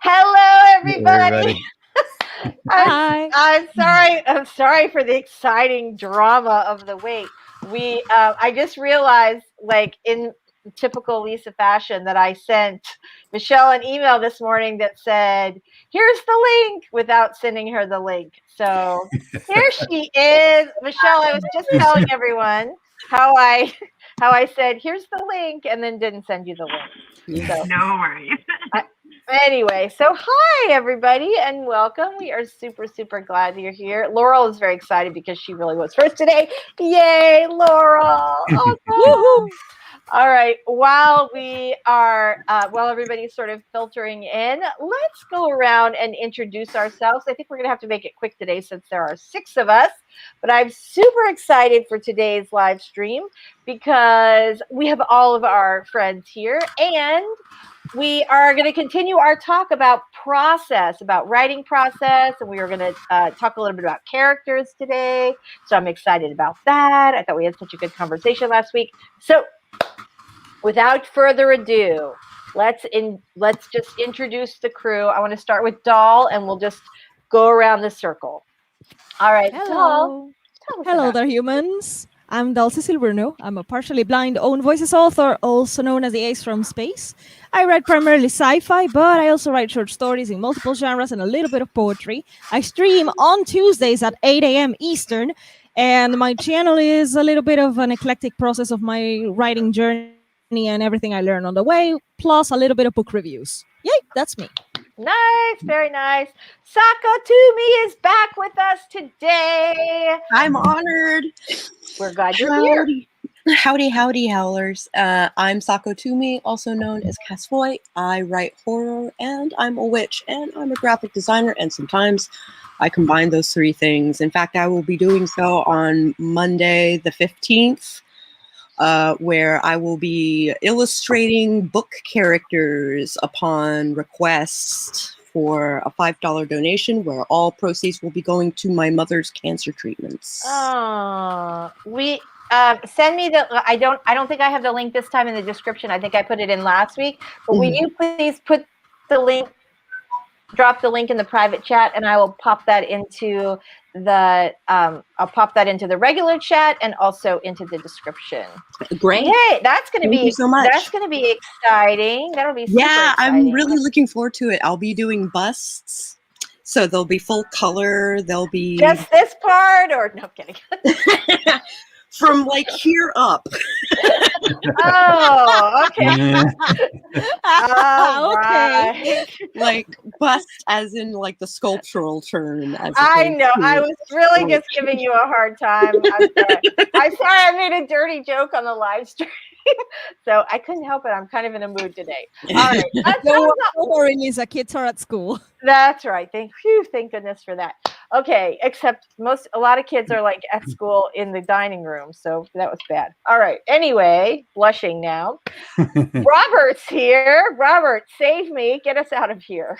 Hello, Hello, everybody. Hi. I'm sorry. I'm sorry for the exciting drama of the week. I just realized, like in typical Lisa fashion, that I sent Michelle an email this morning that said, "Here's the link," without sending her the link. So here she is, Michelle. I was just telling everyone how I how I said, "Here's the link," and then didn't send you the link. So No worries. anyway, so hi everybody and welcome. We are super, super glad you're here. Laurel is very excited because she really was first today. Yay, Laurel! Awesome. Woohoo! All right. While everybody's sort of filtering in, let's go around and introduce ourselves. I think we're going to have to make it quick today since there are 6 of us, but I'm super excited for today's live stream because we have all of our friends here and we are going to continue our talk about process, about writing process, and we are going to talk a little bit about characters today. So I'm excited about that. I thought we had such a good conversation last week. So without further ado, let's just introduce the crew. I want to start with Doll, and we'll just go around the circle. All right, Doll. Hello there, humans. I'm Books Cecil Runo. I'm a partially blind own voices author, also known as the Ace from Space. I write primarily sci-fi, but I also write short stories in multiple genres and a little bit of poetry. I stream on Tuesdays at 8 a.m. Eastern, and my channel is a little bit of an eclectic process of my writing journey and everything I learned on the way, plus a little bit of book reviews. Yay, that's me. Nice, very nice. SAKO Tumi is back with us today. I'm honored. We're glad you're here. Howdy, howdy, howlers. I'm SAKO Tumi, also known as Casfoy. I write horror, and I'm a witch, and I'm a graphic designer, and sometimes I combine those 3 things. In fact, I will be doing so on Monday the 15th. Where I will be illustrating book characters upon request for a $5 donation, where all proceeds will be going to my mother's cancer treatments. Oh, send me the. I don't think I have the link this time in the description. I think I put it in last week. But will you please put the link? Drop the link in the private chat, and I will pop that into the regular chat and also into the description. Great! Yay! That's going to be so much. That's going to be exciting. That'll be super exciting. I'm really looking forward to it. I'll be doing busts, so they'll be full color. They'll be just this part, or no, I'm kidding. From like here up. Oh, okay. Okay. Like bust as in like the sculptural term. I know. I was really just giving you a hard time. I'm sorry I made a dirty joke on the live stream. So I couldn't help it. I'm kind of in a mood today. All right. Don't worry, Lisa. Kids are at school. That's right. Thank goodness for that. Okay, except a lot of kids are like at school in the dining room, so that was bad. All right. Anyway, blushing now. Robert's here. Robert, save me. Get us out of here.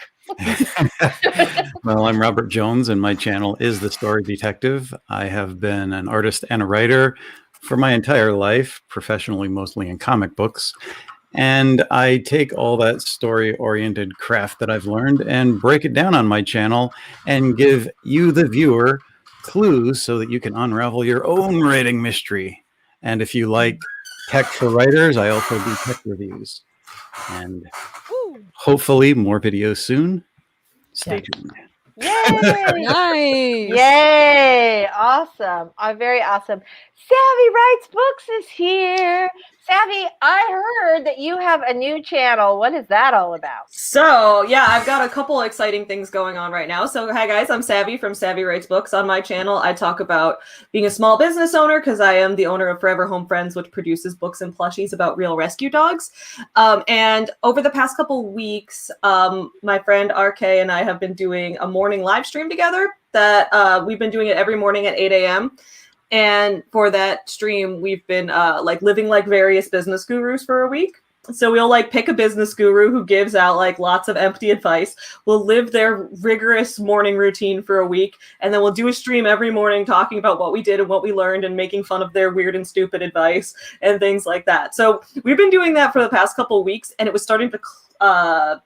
Well, I'm Robert Jones, and my channel is The Story Detective. I have been an artist and a writer for my entire life, professionally mostly in comic books. And I take all that story-oriented craft that I've learned and break it down on my channel and give you, the viewer, clues so that you can unravel your own writing mystery. And if you like tech for writers, I also do tech reviews. And hopefully more videos soon. Stay tuned. Yay! Nice. Yay! Awesome. Very awesome. Savy Writes Books is here. Savy, I heard that you have a new channel. What is that all about? So, yeah, I've got a couple exciting things going on right now. So, hi guys, I'm Savy from Savy Writes Books. On my channel, I talk about being a small business owner because I am the owner of Forever Home Friends, which produces books and plushies about real rescue dogs. And over the past couple weeks, my friend RK and I have been doing a morning live stream together that we've been doing it every morning at 8 a.m. And for that stream, we've been like living like various business gurus for a week. So we'll like pick a business guru who gives out like lots of empty advice. We'll live their rigorous morning routine for a week. And then we'll do a stream every morning talking about what we did and what we learned and making fun of their weird and stupid advice and things like that. So we've been doing that for the past couple of weeks, and it was starting to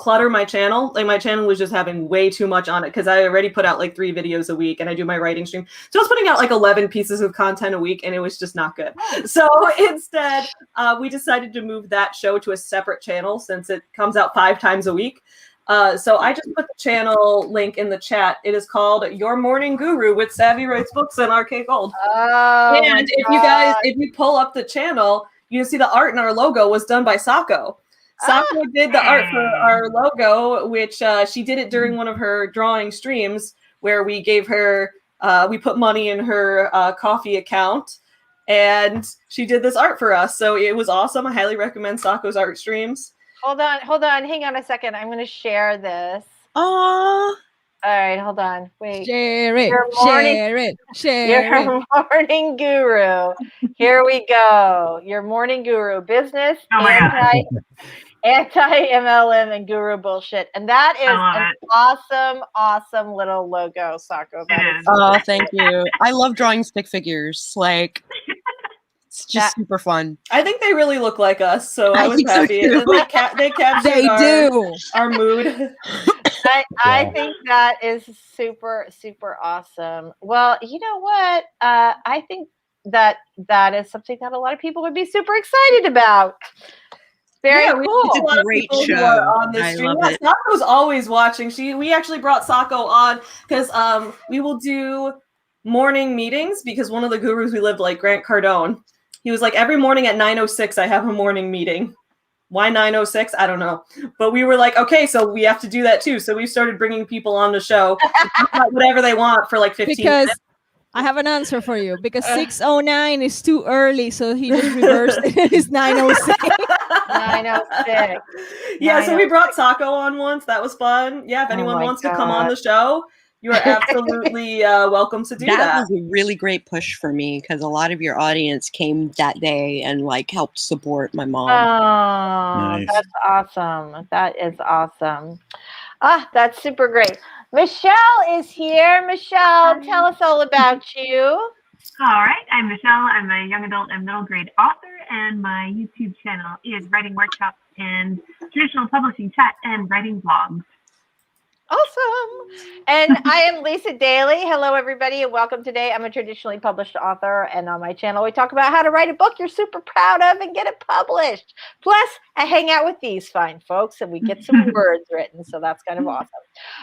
clutter my channel. Like my channel was just having way too much on it because I already put out like 3 videos a week and I do my writing stream. So I was putting out like 11 pieces of content a week and it was just not good. So instead, we decided to move that show to a separate channel since it comes out 5 times a week. So I just put the channel link in the chat. It is called Your Morning Guru with Savy Writes Books and RK Gold. Oh, And if you pull up the channel, you see the art and our logo was done by SAKO. SAKO did the art for our logo, which she did it during one of her drawing streams where we gave her, we put money in her coffee account and she did this art for us. So it was awesome. I highly recommend SAKO's art streams. Hold on. Hang on a second. I'm going to share this. Aww. All right, hold on. Wait. Share it. Your morning- Share it. Share it. Your morning guru. Here we go. Your morning guru. Business, anti-MLM, and guru bullshit. And that is an awesome little logo, SAKO. Oh, thank you. I love drawing stick figures. Like, it's just super fun. I think they really look like us, so I was think so happy. too. They captured our mood. I think that is super awesome. Well, you know what? I think that is something that a lot of people would be super excited about. Very cool. It's a great show. On this I stream. love it. SAKO's always watching. We actually brought SAKO on because we will do morning meetings because one of the gurus we lived, like Grant Cardone, he was like, every morning at 9:06 I have a morning meeting. Why 9:06? I don't know. But we were like, okay, so we have to do that too. So we started bringing people on the show, whatever they want for like 15 minutes. I have an answer for you. Because 6:09 is too early, so he just reversed it. It's 9:06. 9:06. Yeah, so we brought SAKO on once. That was fun. Yeah, if anyone wants to come on the show, you are absolutely welcome to do that. That was a really great push for me because a lot of your audience came that day and like helped support my mom. Oh, Nice. That's awesome. That is awesome. That's super great. Michelle is here. Michelle, tell us all about you. All right, I'm Michelle. I'm a young adult and middle grade author, and my YouTube channel is writing workshops and traditional publishing chat and writing blogs. Awesome. And I am Lisa Daly. Hello, everybody, and welcome today. I'm a traditionally published author, and on my channel, we talk about how to write a book you're super proud of and get it published. Plus, I hang out with these fine folks, and we get some words written, so that's kind of awesome.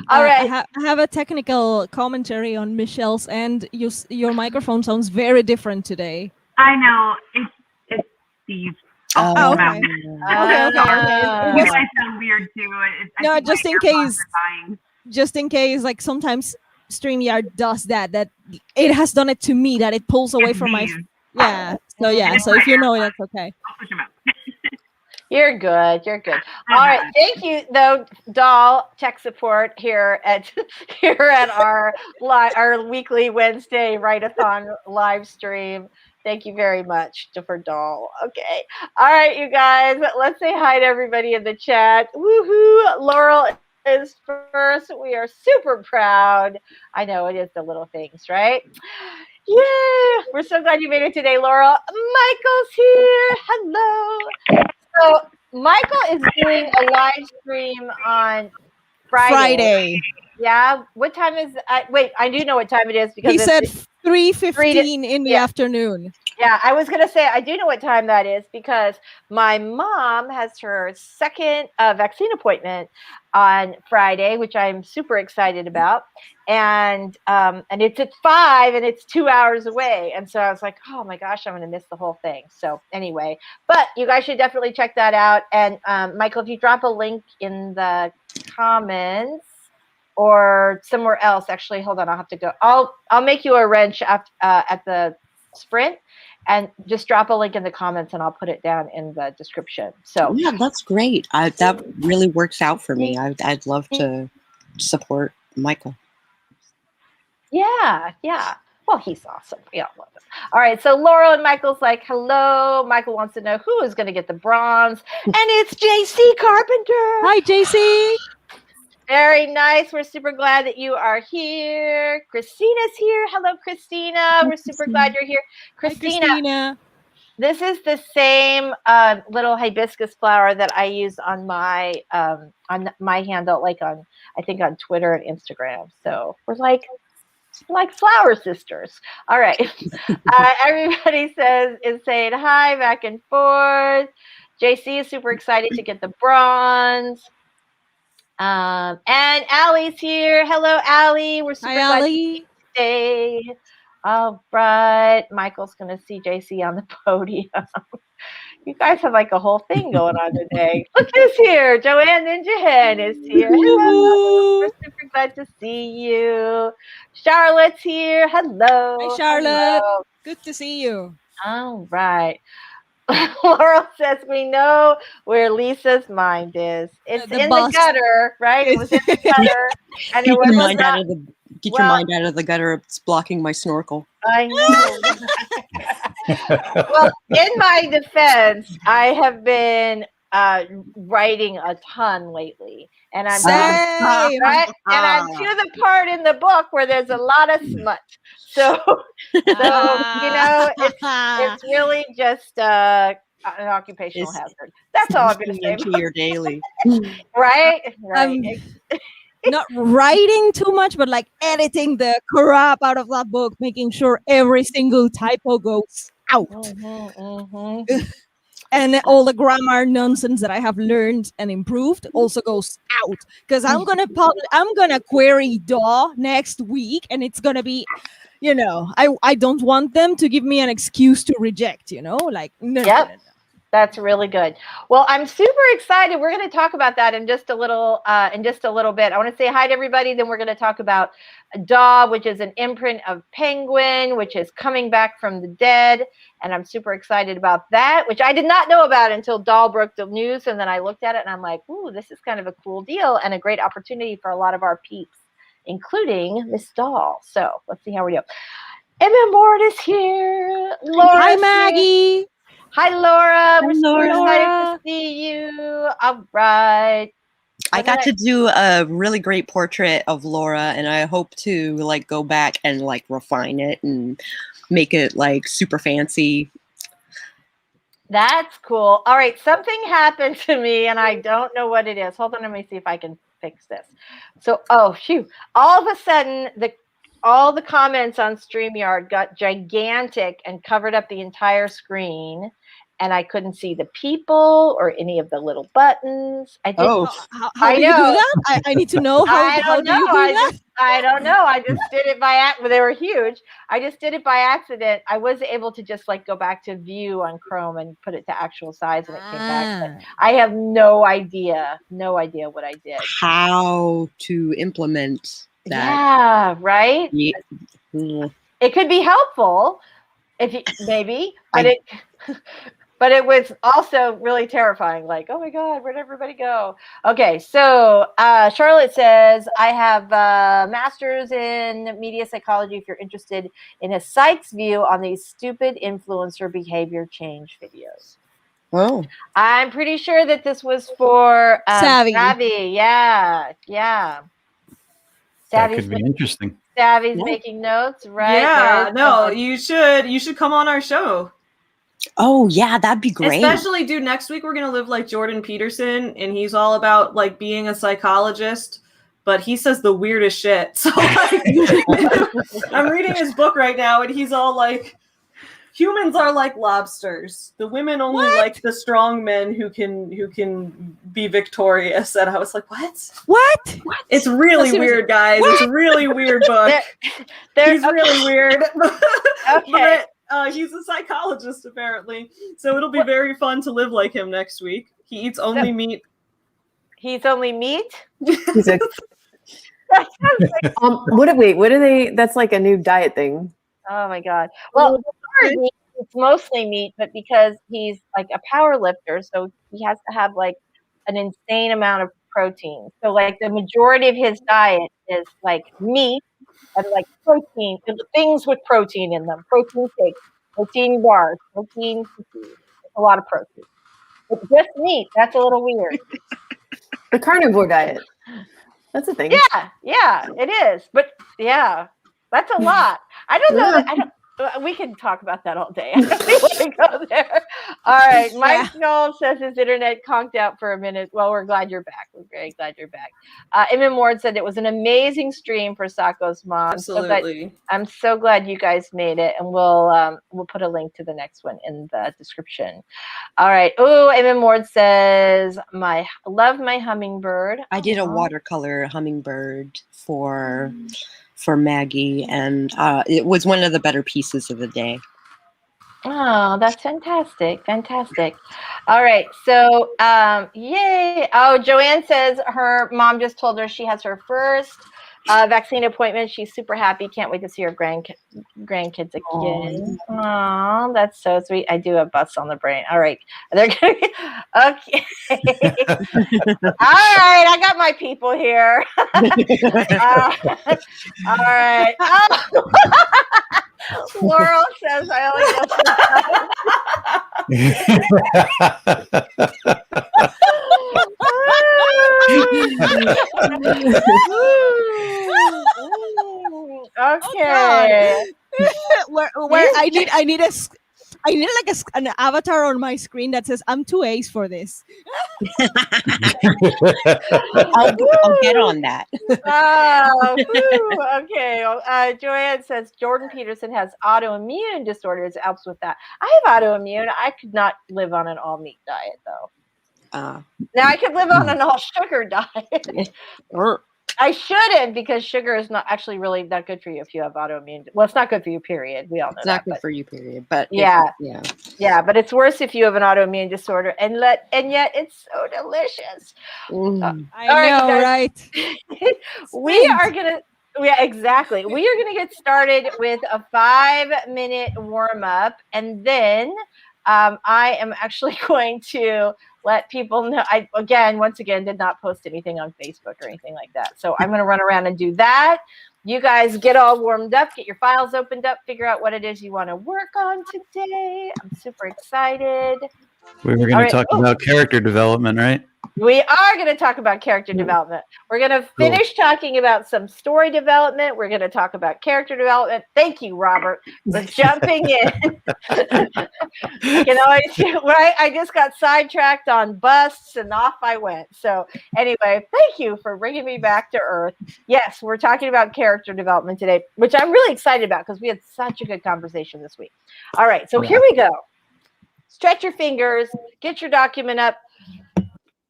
All right. I have a technical commentary on Michelle's end. Your microphone sounds very different today. I know, it's Steve. Oh, okay. Okay. You guys sound weird too. No, just in case, like sometimes StreamYard does that it has done it to me, that it pulls away from my, so if you know it, that's okay. I'll push him out. You're good. All right. Thank you, though, Doll Tech Support here at our weekly Wednesday write-a-thon live stream. Thank you very much for Doll. Okay. All right, you guys. Let's say hi to everybody in the chat. Woohoo! Laurel is first. We are super proud. I know it is the little things, right? Yeah. We're so glad you made it today, Laurel. Michael's here. Hello. So Michael is doing a live stream on Friday. Yeah. What time is? Wait, I do know what time it is because he said 3:15 in the afternoon. Yeah, I was gonna say I do know what time that is because my mom has her second vaccine appointment on Friday, which I'm super excited about, and it's at 5 and it's 2 hours away, and so I was like, oh my gosh, I'm gonna miss the whole thing. So anyway, but you guys should definitely check that out. And Michael, if you drop a link in the comments or somewhere else, actually, hold on, I'll have to go. I'll make you a wrench at the Sprint. And just drop a link in the comments and I'll put it down in the description. So yeah, that's great. That really works out for me. I'd love to support Michael. Yeah. Well, he's awesome. We all love him. All right. So Laurel and Michael's like, hello. Michael wants to know who is going to get the bronze. And it's JC Carpenter. Hi, JC. Very nice. We're super glad that you are here. Christina's here. Hello, Christina. We're super glad you're here. Christina. Hi, Christina. This is the same little hibiscus flower that I use on my handle, like I think on Twitter and Instagram. So we're like flower sisters. All right. Everybody is saying hi back and forth. JC is super excited to get the bronze. And Allie's here. Hello, Allie. We're super glad to see you today. All right. Michael's going to see JC on the podium. You guys have like a whole thing going on today. Look who's here. Joanne Ninja Hen is here. Hello. We're super glad to see you. Charlotte's here. Hello. Hi, Charlotte. Hello. Good to see you. All right. Laurel says we know where Lisa's mind is. It's The in bus. the gutter, right? It was in the gutter. And Get it your was mind not, out of the your mind out of the gutter. It's blocking my snorkel. I know. Well, in my defense, I have been writing a ton lately, and I'm Same. right, and I'm to the part in the book where there's a lot of smut. So you know, it's really just an occupational hazard. That's all I'm going to say. Into your daily. Right. Not writing too much, but like editing the crap out of that book, making sure every single typo goes out. And all the grammar nonsense that I have learned and improved also goes out. Because I'm gonna query DAW next week, and it's gonna be, you know, I don't want them to give me an excuse to reject, you know, like no. Yep. That's really good. Well, I'm super excited. We're going to talk about that in just a little bit. I want to say hi to everybody. Then we're going to talk about DAW, which is an imprint of Penguin, which is coming back from the dead. And I'm super excited about that, which I did not know about until DAW broke the news. And then I looked at it and I'm like, ooh, this is kind of a cool deal and a great opportunity for a lot of our peeps, including Miss DAW. So let's see how we do. Emma Ward is here. Laura's Hi, Maggie. Here. Hi, Laura. We're so Laura. excited to see you. All right. I got to do a really great portrait of Laura, and I hope to like go back and like refine it and make it like super fancy. That's cool. All right. Something happened to me, and I don't know what it is. Hold on. Let me see if I can fix this. So, all of a sudden, all the comments on StreamYard got gigantic and covered up the entire screen, and I couldn't see the people or any of the little buttons. I didn't. How do you do that? I need to know how do you do that? I don't know. I just did it by accident. They were huge. I just did it by accident. I was able to just like go back to view on Chrome and put it to actual size, and it came back. But I have no idea what I did. How to implement that. Yeah, right. Yeah. It could be helpful if you maybe, but it was also really terrifying. Like, oh my God, where'd everybody go? Okay, so Charlotte says, I have a master's in media psychology if you're interested in a psych's view on these stupid influencer behavior change videos. Oh. I'm pretty sure that this was for Savy. Savy. Yeah. That could be interesting. Savy's making notes, right? Yeah, no, you should come on our show. Oh yeah, that'd be great. Especially, dude, next week we're gonna live like Jordan Peterson, and he's all about like being a psychologist, but he says the weirdest shit. So like, I'm reading his book right now, and he's all like, humans are like lobsters. The women only like the strong men who can be victorious. And I was like, what? It's really weird, guys. It's a really weird book. He's really weird. Okay. But he's a psychologist, apparently. So it'll be very fun to live like him next week. He eats only meat. He's only meat? What are they? That's like a new diet thing. Oh my God. Well, it's mostly meat, but because he's like a power lifter, so he has to have like an insane amount of protein. So like the majority of his diet is like meat and like protein, things with protein in them, protein shakes, protein bars, protein cookies, a lot of protein. But just meat, that's a little weird. The carnivore diet. That's a thing. Yeah, it is. But yeah, that's a lot. I don't know. We can talk about that all day. I don't want to go there. All right. Mike Knoll says his internet conked out for a minute. Well, we're glad you're back. We're very glad you're back. Emin Ward said it was an amazing stream for Sako's mom. Absolutely. I'm so glad you guys made it, and we'll put a link to the next one in the description. All right. Oh, Emin Ward says, love my hummingbird. I did a watercolor hummingbird for Maggie, and it was one of the better pieces of the day. Oh, that's fantastic. Fantastic. All right. So, yay. Oh, Joanne says her mom just told her she has her first vaccine appointment. She's super happy. Can't wait to see her grandkids again. Oh, that's so sweet. I do have butts on the brain. All right. They're gonna be, okay. All right. I got my people here. All right. Laurel says I only okay. Where I need like an avatar on my screen that says I'm too ace for this. I'll get on that. Okay. Joanne says Jordan Peterson has autoimmune disorders. It helps with that. I have autoimmune. I could not live on an all meat diet though. Now I could live on an all sugar diet. I shouldn't, because sugar is not actually really that good for you if you have autoimmune. Well, it's not good for you, period. We all know it's that. Not good for you, period. But yeah. But it's worse if you have an autoimmune disorder, and yet it's so delicious. I know, right? We are gonna. Yeah, exactly. We are gonna get started with a 5-minute warm up, and then I am actually going to let people know. I once again did not post anything on Facebook or anything like that. So I'm going to run around and do that. You guys get all warmed up, get your files opened up, figure out what it is you want to work on today. I'm super excited. We were going to talk about character development, right? We are going to talk about character development. We're going to finish talking about some story development. We're going to talk about character development. Thank you, Robert, for jumping in. Right? I just got sidetracked on busts and off I went. So anyway, thank you for bringing me back to earth. Yes, we're talking about character development today, which I'm really excited about because we had such a good conversation this week. All right, so here we go. Stretch your fingers, get your document up.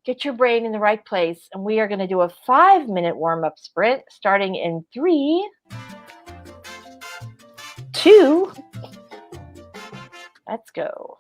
Get your brain in the right place, and we are going to do a 5-minute warm-up sprint starting in 3, 2, let's go.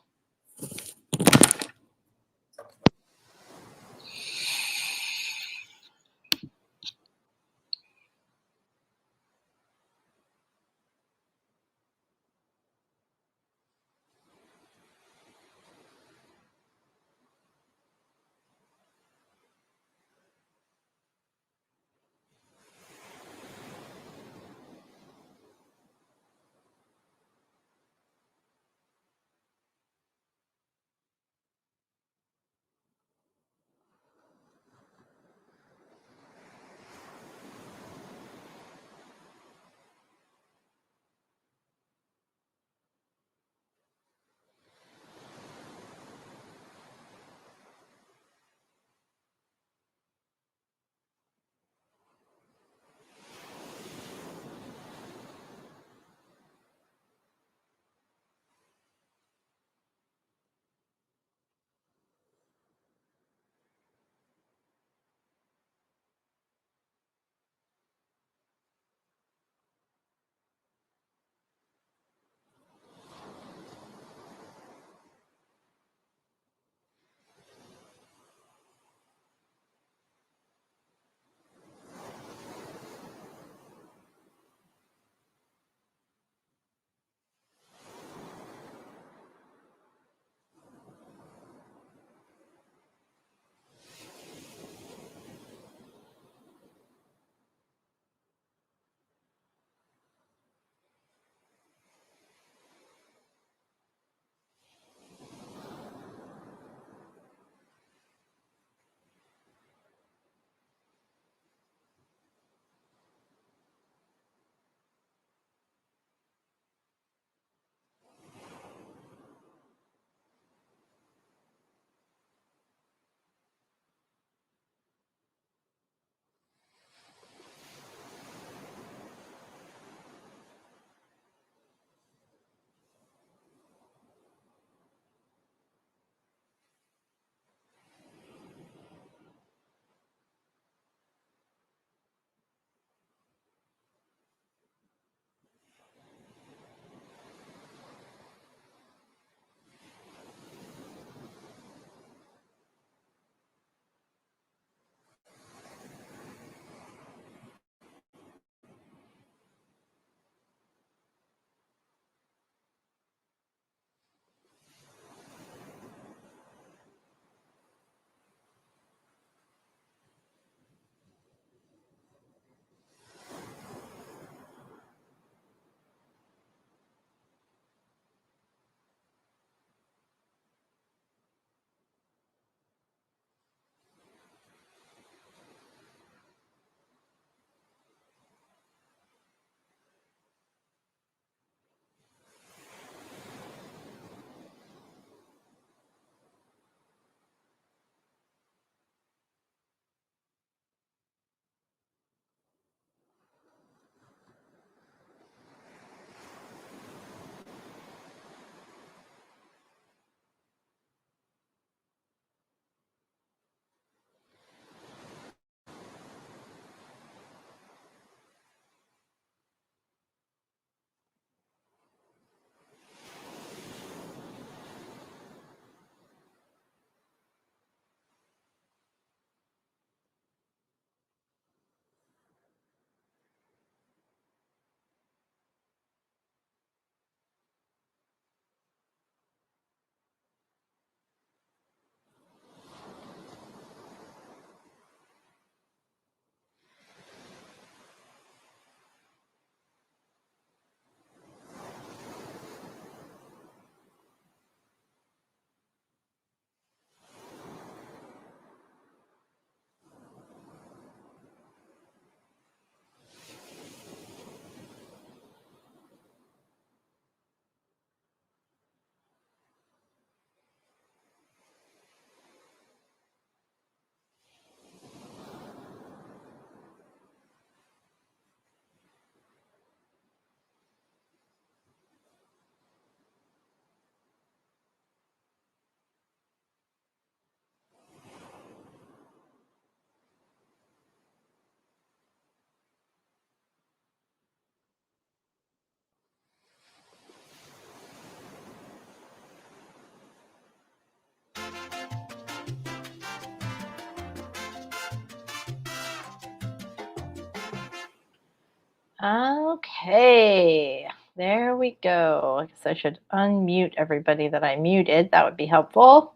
Okay, there we go. I guess I should unmute everybody that I muted. That would be helpful.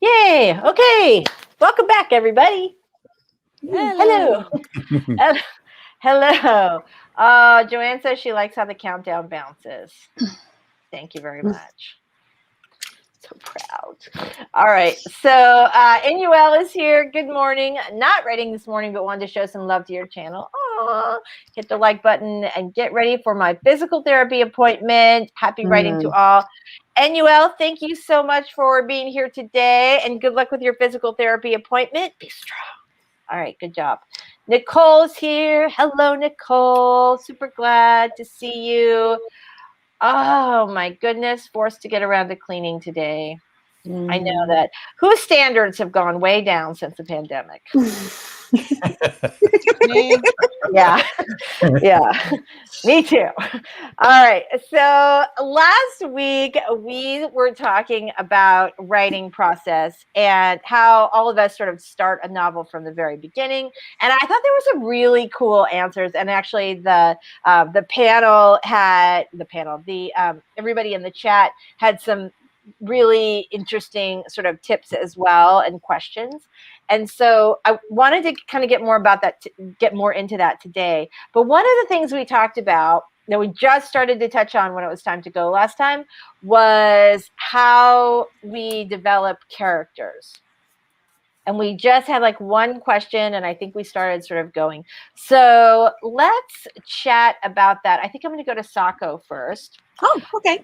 Yay! Okay, welcome back, everybody. Hello. Hello. Joanne says she likes how the countdown bounces. Thank you very much. So proud. All right. So NUL is here. Good morning. Not writing this morning, but wanted to show some love to your channel. Aww. Hit the like button and get ready for my physical therapy appointment. Happy writing to all. NUL, thank you so much for being here today, and good luck with your physical therapy appointment. Be strong. All right. Good job. Nicole's here. Hello, Nicole. Super glad to see you. Oh my goodness, forced to get around to cleaning today. I know that. Whose standards have gone way down since the pandemic? Yeah. Yeah. Me too. All right. So last week we were talking about writing process and how all of us sort of start a novel from the very beginning. And I thought there was some really cool answers. And actually the everybody in the chat had some really interesting sort of tips as well and questions. And so I wanted to kind of get more about that, get more into that today. But one of the things we talked about that we just started to touch on when it was time to go last time was how we develop characters. And we just had like one question, and I think we started sort of going. So let's chat about that. I think I'm going to go to SAKO first. Oh, okay.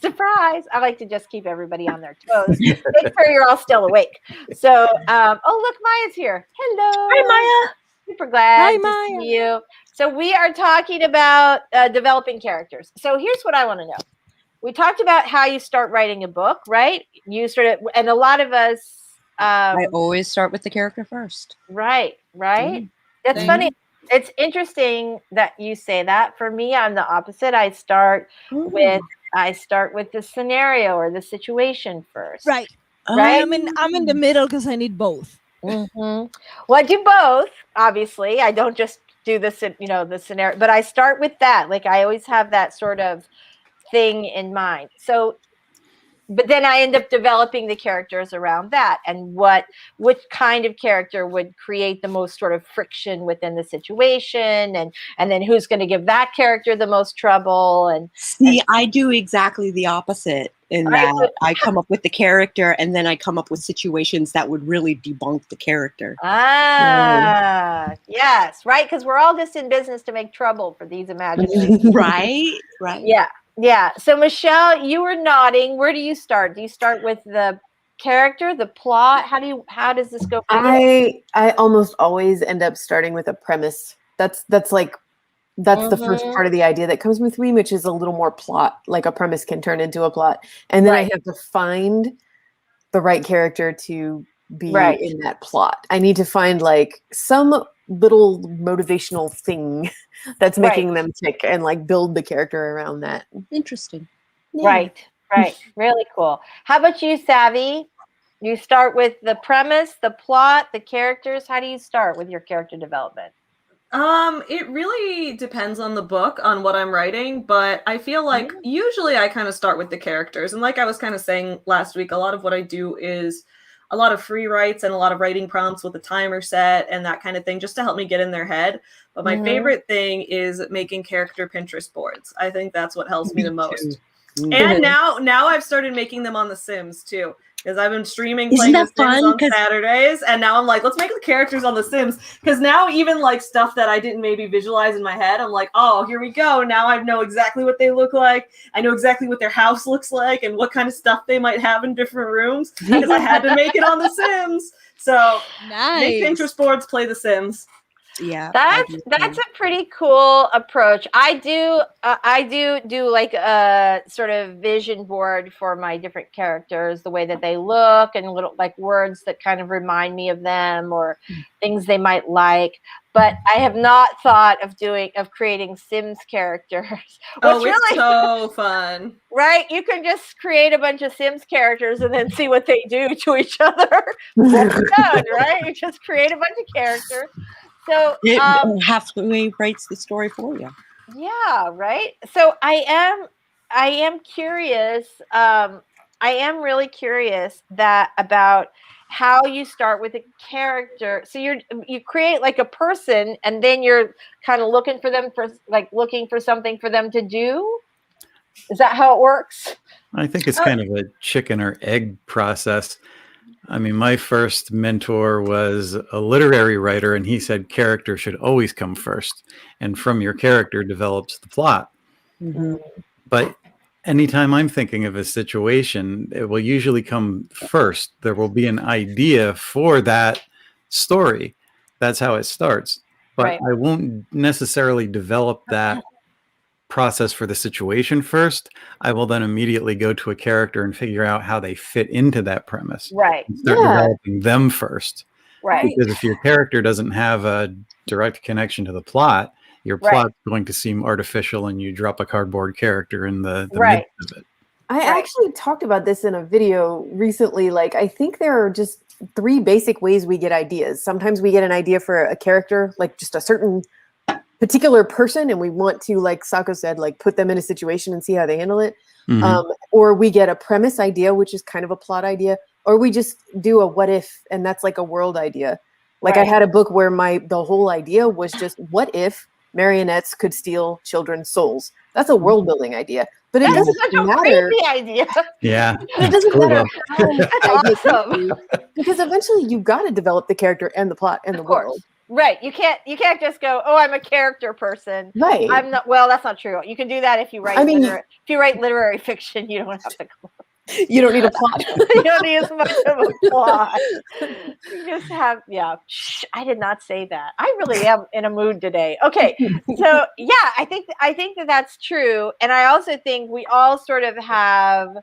Surprise! I like to just keep everybody on their toes. Make sure you're all still awake. So, oh, look, Maya's here. Hello. Hi, Maya. Super glad to Maya. see you. So we are talking about developing characters. So here's what I want to know. We talked about how you start writing a book, right? You sort of, and a lot of us. I always start with the character first. Right. That's funny. It's interesting that you say that. For me, I'm the opposite. I start with the scenario or the situation first. Right. Right. I'm in the middle because I need both. Well, I do both. Obviously, I don't just do this, the scenario, but I start with that. Like I always have that sort of thing in mind. So, but then I end up developing the characters around that, and which kind of character would create the most sort of friction within the situation, and then who's going to give that character the most trouble. And I do exactly the opposite in that I come up with the character, and then I come up with situations that would really debunk the character. Yes, right, because we're all just in business to make trouble for these imaginary. Right. Yeah. So Michelle, you were nodding. Where do you start? Do you start with the character, the plot? How does this go for you? I almost always end up starting with a premise. That's the first part of the idea that comes with me, which is a little more plot, like a premise can turn into a plot. And then I have to find the right character to be in that plot. I need to find like some little motivational thing that's making them tick and like build the character around that. Interesting. Yeah. Right. Really cool. How about you, Savy? You start with the premise, the plot, the characters. How do you start with your character development? It really depends on the book, on what I'm writing, but I feel like usually I kind of start with the characters. And like I was kind of saying last week, a lot of what I do is a lot of free writes and a lot of writing prompts with a timer set and that kind of thing, just to help me get in their head. But my favorite thing is making character Pinterest boards. I think that's what helps me the most. And now I've started making them on The Sims too, because I've been streaming playing The Sims on Saturdays, and now I'm like, let's make the characters on The Sims, because now even like stuff that I didn't maybe visualize in my head, I'm like, oh, here we go. Now I know exactly what they look like. I know exactly what their house looks like and what kind of stuff they might have in different rooms, because I had to make it on The Sims. So make Pinterest boards, play The Sims. Yeah, that's a pretty cool approach. I do like a sort of vision board for my different characters, the way that they look, and little like words that kind of remind me of them or things they might like. But I have not thought of creating Sims characters. Oh, it's so fun. Right? You can just create a bunch of Sims characters and then see what they do to each other. That's done, right? You just create a bunch of characters. So halfway writes the story for you. yeah, right. So I am curious. I am really curious about how you start with a character. So you create like a person, and then you're kind of looking for something for them to do. Is that how it works? I think it's kind of a chicken or egg process. I mean, my first mentor was a literary writer, and he said character should always come first, and from your character develops the plot. Mm-hmm. But anytime I'm thinking of a situation, it will usually come first. There will be an idea for that story. That's how it starts. But Right. I won't necessarily develop that process for the situation first. I will then immediately go to a character and figure out how they fit into that premise. Right. And start Yeah. developing them first. Right. Because if your character doesn't have a direct connection to the plot, your Right. plot's going to seem artificial, and you drop a cardboard character in the Right. midst of it. I Right. actually talked about this in a video recently. Like, I think there are just 3 basic ways we get ideas. Sometimes we get an idea for a character, like just a certain particular person, and we want to, like Sako said, like put them in a situation and see how they handle it. Mhm. Or we get a premise idea, which is kind of a plot idea, or we just do a what if, and that's like a world idea. Like I Right. had a book where the whole idea was just what if marionettes could steal children's souls. That's a world building idea, but it That's doesn't such a matter. crazy idea. Yeah. It doesn't Cool, matter though. how the That's idea awesome. comes to you, because eventually you've got to develop the character and the plot and the Of course. world. Right. You can't just go, oh, I'm a character person. Right. I'm not. Well, that's not true. You can do that if you write. I mean- if you write literary fiction, you don't have to. You don't need a plot. You don't need as much of a plot. You just have. Yeah. Shh, I did not say that. I really am in a mood today. Okay. So yeah, I think that's true, and I also think we all sort of have.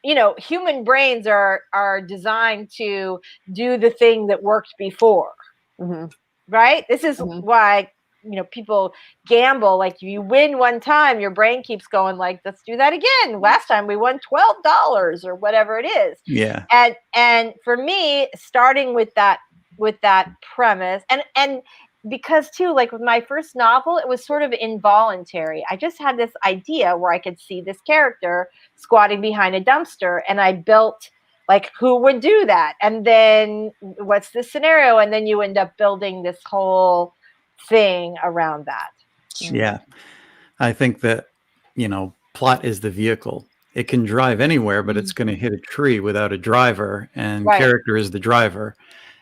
Human brains are designed to do the thing that worked before. Mhm. Right? This is Mhm. why, people gamble. Like you win one time, your brain keeps going like, let's do that again. Last time we won $12 or whatever it is. Yeah. And for me, starting with that premise and because too, like with my first novel, it was sort of involuntary. I just had this idea where I could see this character squatting behind a dumpster, and I built like who would do that, and then what's the scenario, and then you end up building this whole thing around that. Yeah. I think that, plot is the vehicle. It can drive anywhere, but it's going to hit a tree without a driver, and Right. character is the driver.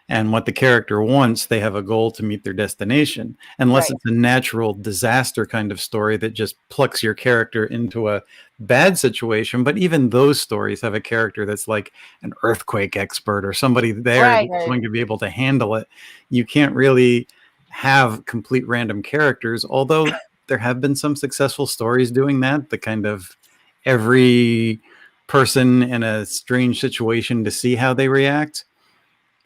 And what the character wants, they have a goal to meet their destination. Unless Right. it's a natural disaster kind of story that just plucks your character into a bad situation. But even those stories have a character that's like an earthquake expert or somebody there Right. that's going to be able to handle it. You can't really have complete random characters, although there have been some successful stories doing that, the kind of every person in a strange situation to see how they react.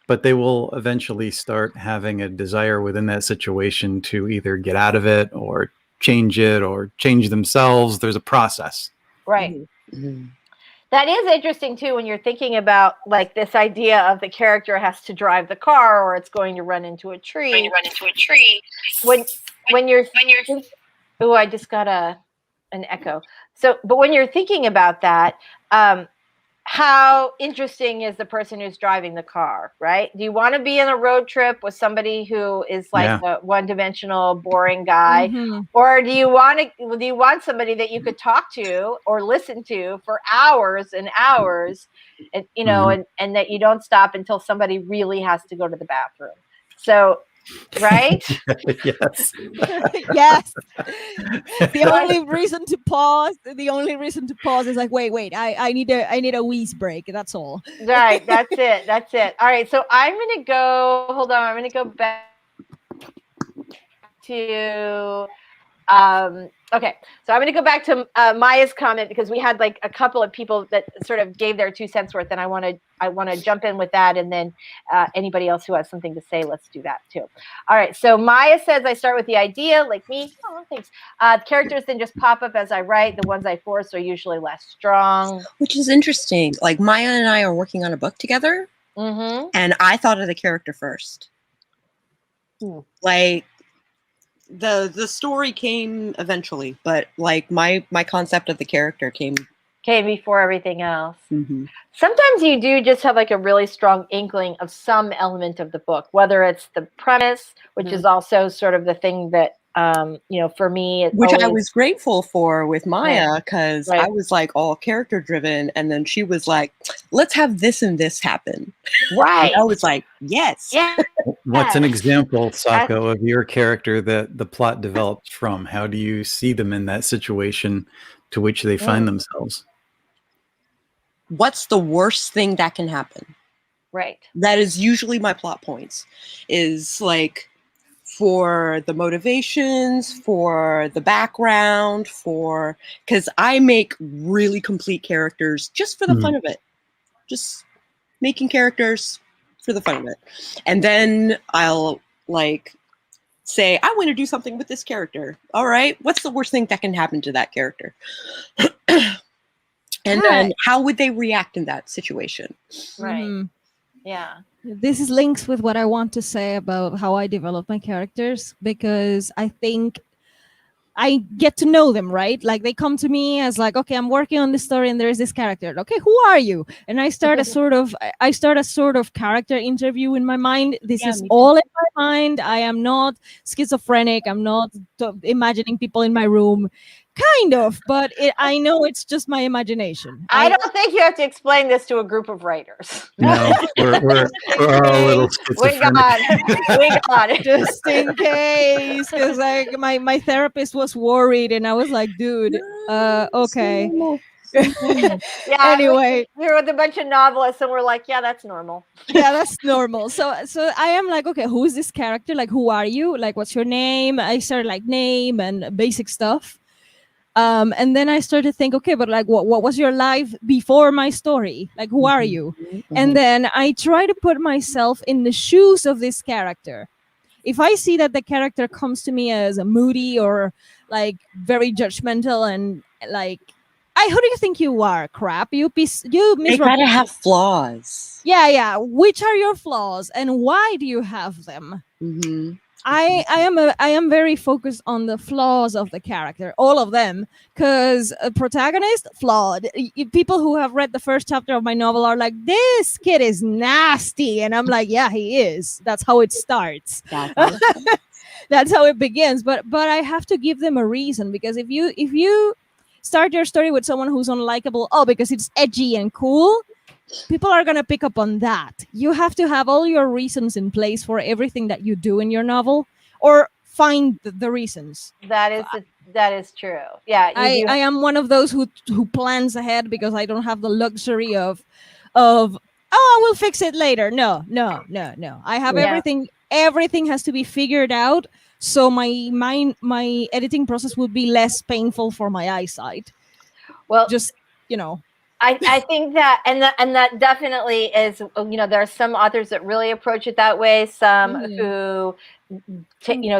But they will eventually start having a desire within that situation to either get out of it or change themselves. There's a process. Right. Mhm. That is interesting too when you're thinking about like this idea of the character has to drive the car or it's going to run into a tree. When you're oh, I just got an echo. So, but when you're thinking about that, how interesting is the person who's driving the car, right? Do you want to be in a road trip with somebody who is like a one-dimensional, boring guy, or do you want somebody that you could talk to or listen to for hours and hours, and and that you don't stop until somebody really has to go to the bathroom? So, right? Yes. Yes. The only reason to pause is like, wait, I need a wheeze break. That's all. Right. That's it. All right. So I'm going to go, hold on. I'm going to go back to, okay. So I'm going to go back to Maya's comment because we had like a couple of people that sort of gave their 2 cents worth, and I want to jump in with that, and then anybody else who has something to say, let's do that too. All right. So Maya says I start with the idea, like me. Oh, thanks. Characters then just pop up as I write. The ones I force are usually less strong. Which is interesting. Like Maya and I are working on a book together, Mm-hmm. and I thought of the character first. Like the story came eventually, but like my concept of the character came before everything else. Mhm. Sometimes you do just have like a really strong inkling of some element of the book, whether it's the premise, which is also sort of the thing that, for me, Which I was grateful for with Maya, because Right. I was like all character driven, and then she was like, let's have this and this happen. Right. And I was like, yes. Yeah. What's an example, Sako, of your character that the plot develops from? How do you see them in that situation to which they find themselves? What's the worst thing that can happen? Right. That is usually my plot points, is like for the motivations, for the background, because I make really complete characters just for the fun of it. Just making characters for the fun of it. And then I'll like say, I want to do something with this character. All right, what's the worst thing that can happen to that character? And then how would they react in that situation? Right. Yeah. This is links with what I want to say about how I develop my characters, because I think I get to know them, right? Like they come to me as like, okay, I'm working on this story and there's this character. Okay, who are you? And I start a sort of character interview in my mind. This is all in my mind. I am not schizophrenic. I'm not imagining people in my room. Kind of, but I know it's just my imagination. I don't think you have to explain this to a group of writers. No, we're all a little schizophrenic. We got it. Just in case, because like my therapist was worried, and I was like, dude, okay. Anyway, we're with a bunch of novelists, and we're like, yeah, that's normal. Yeah, that's normal. So I am like, okay, who is this character? Like, who are you? Like, what's your name? I started like name and basic stuff. And then I started to think, okay, but like, what was your life before my story? Like, who are you? And then I try to put myself in the shoes of this character. If I see that the character comes to me as a moody or like very judgmental and like, who do you think you are? Crap, you They gotta have flaws. Yeah. Which are your flaws and why do you have them? I am very focused on the flaws of the character, all of them, because a protagonist, flawed. People who have read the first chapter of my novel are like, this kid is nasty. And I'm like, yeah, he is. That's how it starts. That's how it begins. But I have to give them a reason, because if you start your story with someone who's unlikable, because it's edgy and cool, people are going to pick up on that. You have to have all your reasons in place for everything that you do in your novel, or find the reasons. That is true. Yeah. I am one of those who plans ahead, because I don't have the luxury of I will fix it later. No. I have everything. Everything has to be figured out. So my editing process would be less painful for my eyesight. Well, just, I think that, and that definitely is, there are some authors that really approach it that way. Some who,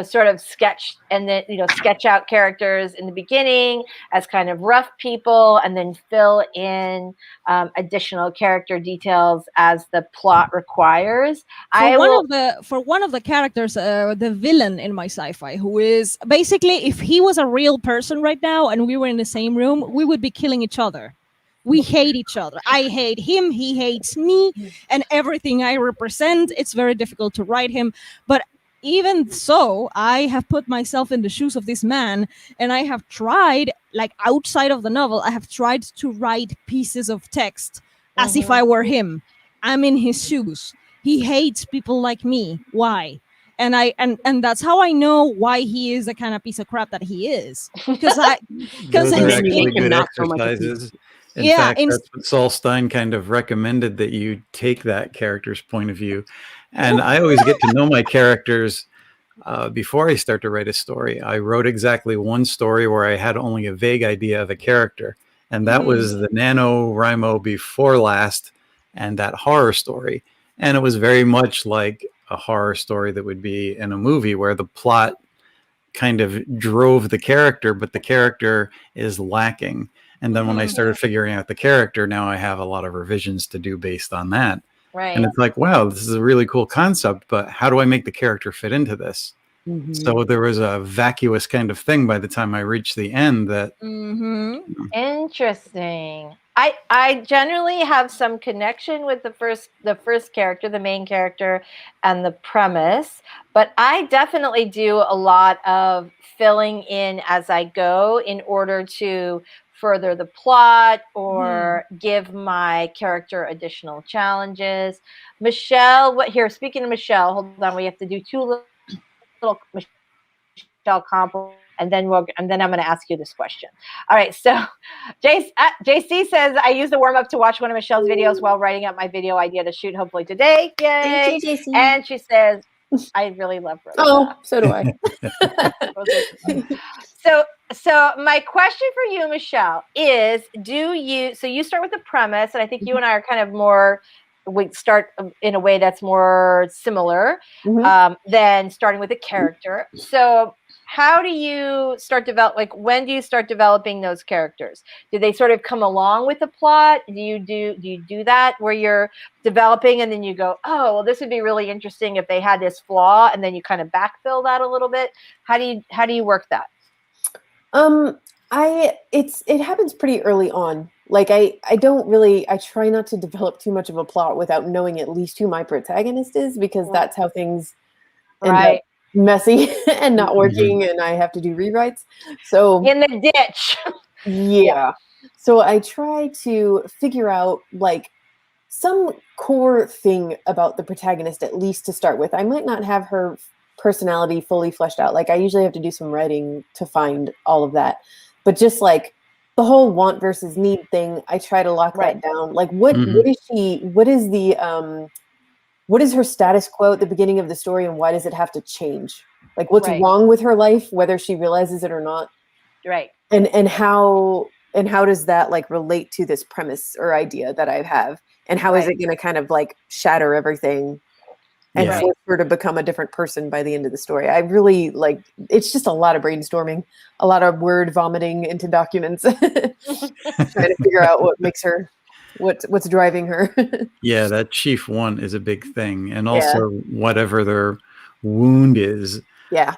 sort of sketch and then, sketch out characters in the beginning as kind of rough people, and then fill in additional character details as the plot requires. For one of the characters, the villain in my sci-fi, who is basically, if he was a real person right now and we were in the same room, we would be killing each other. We hate each other. I hate him. He hates me, and everything I represent. It's very difficult to write him. But even so, I have put myself in the shoes of this man, and I have tried, like outside of the novel, I have tried to write pieces of text as if I were him. I'm in his shoes. He hates people like me. Why? And that's how I know why he is the kind of piece of crap that he is. Because those are actually good exercises. In fact, that's what Saul Stein kind of recommended, that you take that character's point of view. And I always get to know my characters before I start to write a story. I wrote exactly one story where I had only a vague idea of a character. And that was the NaNoWriMo before last, and that horror story. And it was very much like a horror story that would be in a movie, where the plot kind of drove the character, but the character is lacking. And then when I started figuring out the character, now I have a lot of revisions to do based on that. Right. And it's like, wow, this is a really cool concept, but how do I make the character fit into this? Mhm. So there was a vacuous kind of thing by the time I reached the end that Interesting. I generally have some connection with the first character, the main character, and the premise, but I definitely do a lot of filling in as I go in order to further the plot or give my character additional challenges. Michelle, speaking of Michelle, hold on, we have to do two little Michelle compliments, and then I'm going to ask you this question. All right, so JC says, I use the warm-up to watch one of Michelle's videos while writing up my video idea to shoot hopefully today. Yay! Thank you, JC. And she says, I really love Rosetta. Oh, so do I. So my question for you, Michelle, is so you start with the premise, and I think you and I are kind of more, we start in a way that's more similar than starting with a character. So how do you start when do you start developing those characters? Do they sort of come along with the plot? Do you do that where you're developing and then you go, oh, well, this would be really interesting if they had this flaw, and then you kind of backfill that a little bit? How do you work that? It happens pretty early on. Like I try not to develop too much of a plot without knowing at least who my protagonist is, because that's how things end up messy and not working, and I have to do rewrites. So in the ditch. Yeah. So I try to figure out like some core thing about the protagonist, at least to start with. I might not have her personality fully fleshed out. Like I usually have to do some writing to find all of that. But just like the whole want versus need thing, I try to lock that down. Like what is her status quo at the beginning of the story, and why does it have to change? Like what's wrong with her life, whether she realizes it or not? Right. And how does that like relate to this premise or idea that I have? And how is it going to kind of like shatter everything and force her to become a different person by the end of the story? I really like, it's just a lot of brainstorming, a lot of word vomiting into documents, trying to figure out what makes her, what's driving her. Yeah, that chief one is a big thing. And also whatever their wound is. Yeah.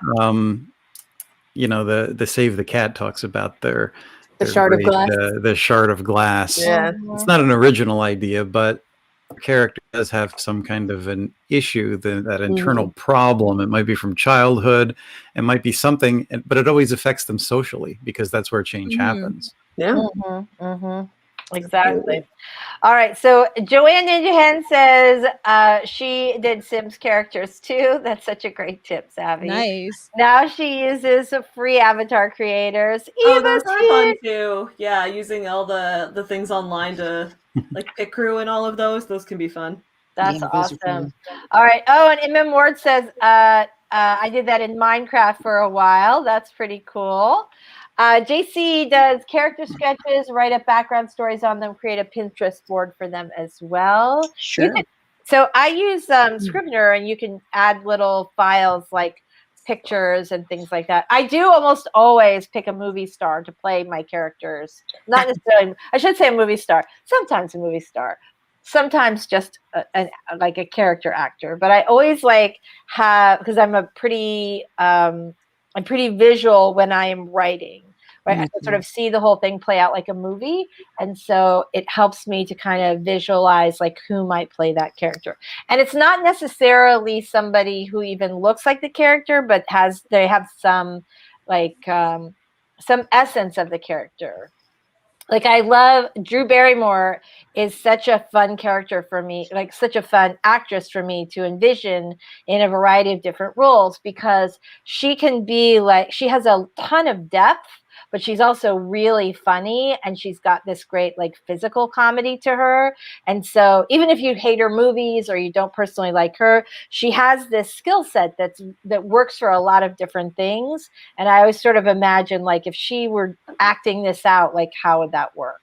The Save the Cat talks about the shard of glass. The shard of glass. Yeah. It's not an original idea, but the character does have some kind of an issue, that internal problem. It might be from childhood. It might be something, but it always affects them socially, because that's where change happens. Yeah. Exactly. All right. So Joanne Ninja Hen says she did Sims characters too. That's such a great tip, Savy. Nice. Now she uses free avatar creators. Oh, those are fun too. Yeah, using all the things online to like pick crew and all of those. Those can be fun. That's awesome. All right. Oh, and MM Ward says I did that in Minecraft for a while. That's pretty cool. JC does character sketches, write up background stories on them, create a Pinterest board for them as well. Sure. So I use Scrivener, and you can add little files like pictures and things like that. I do almost always pick a movie star to play my characters. Not necessarily, I should say a movie star. Sometimes a movie star. Sometimes just like a character actor. But I always because I'm pretty visual when I am writing. Right? I can sort of see the whole thing play out like a movie. And so it helps me to kind of visualize like who might play that character. And it's not necessarily somebody who even looks like the character, but they have some some essence of the character. Like I love Drew Barrymore is such a fun character for me, like such a fun actress for me to envision in a variety of different roles, because she can be like, she has a ton of depth, but she's also really funny, and she's got this great like physical comedy to her. And so even if you hate her movies or you don't personally like her, she has this skill set that works for a lot of different things. And I always sort of imagine like if she were acting this out, like how would that work?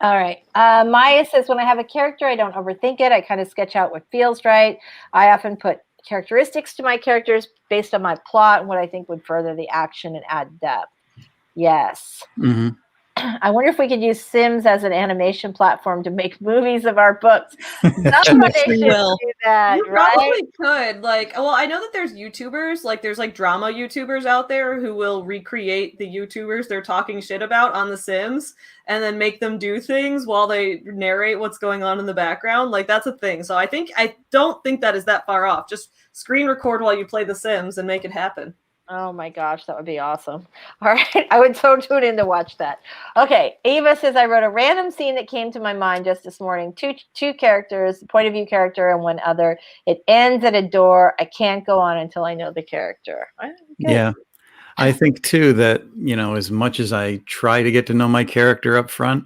All right. Maya says, when I have a character, I don't overthink it. I kind of sketch out what feels right. I often put characteristics to my characters based on my plot and what I think would further the action and add depth. Yes. I wonder if we could use Sims as an animation platform to make movies of our books. Too Somebody much free should will. do that, You right? probably could. Like, well, I know that there's YouTubers, like there's like drama YouTubers out there who will recreate the YouTubers they're talking shit about on The Sims and then make them do things while they narrate what's going on in the background. Like that's a thing. So I don't think that is that far off. Just screen record while you play The Sims and make it happen. Oh my gosh, that would be awesome. All right, I would so tune in to watch that. Okay, Ava says, I wrote a random scene that came to my mind just this morning. Two characters, point of view character and one other. It ends at a door. I can't go on until I know the character. Good. Yeah. I think too that, as much as I try to get to know my character up front,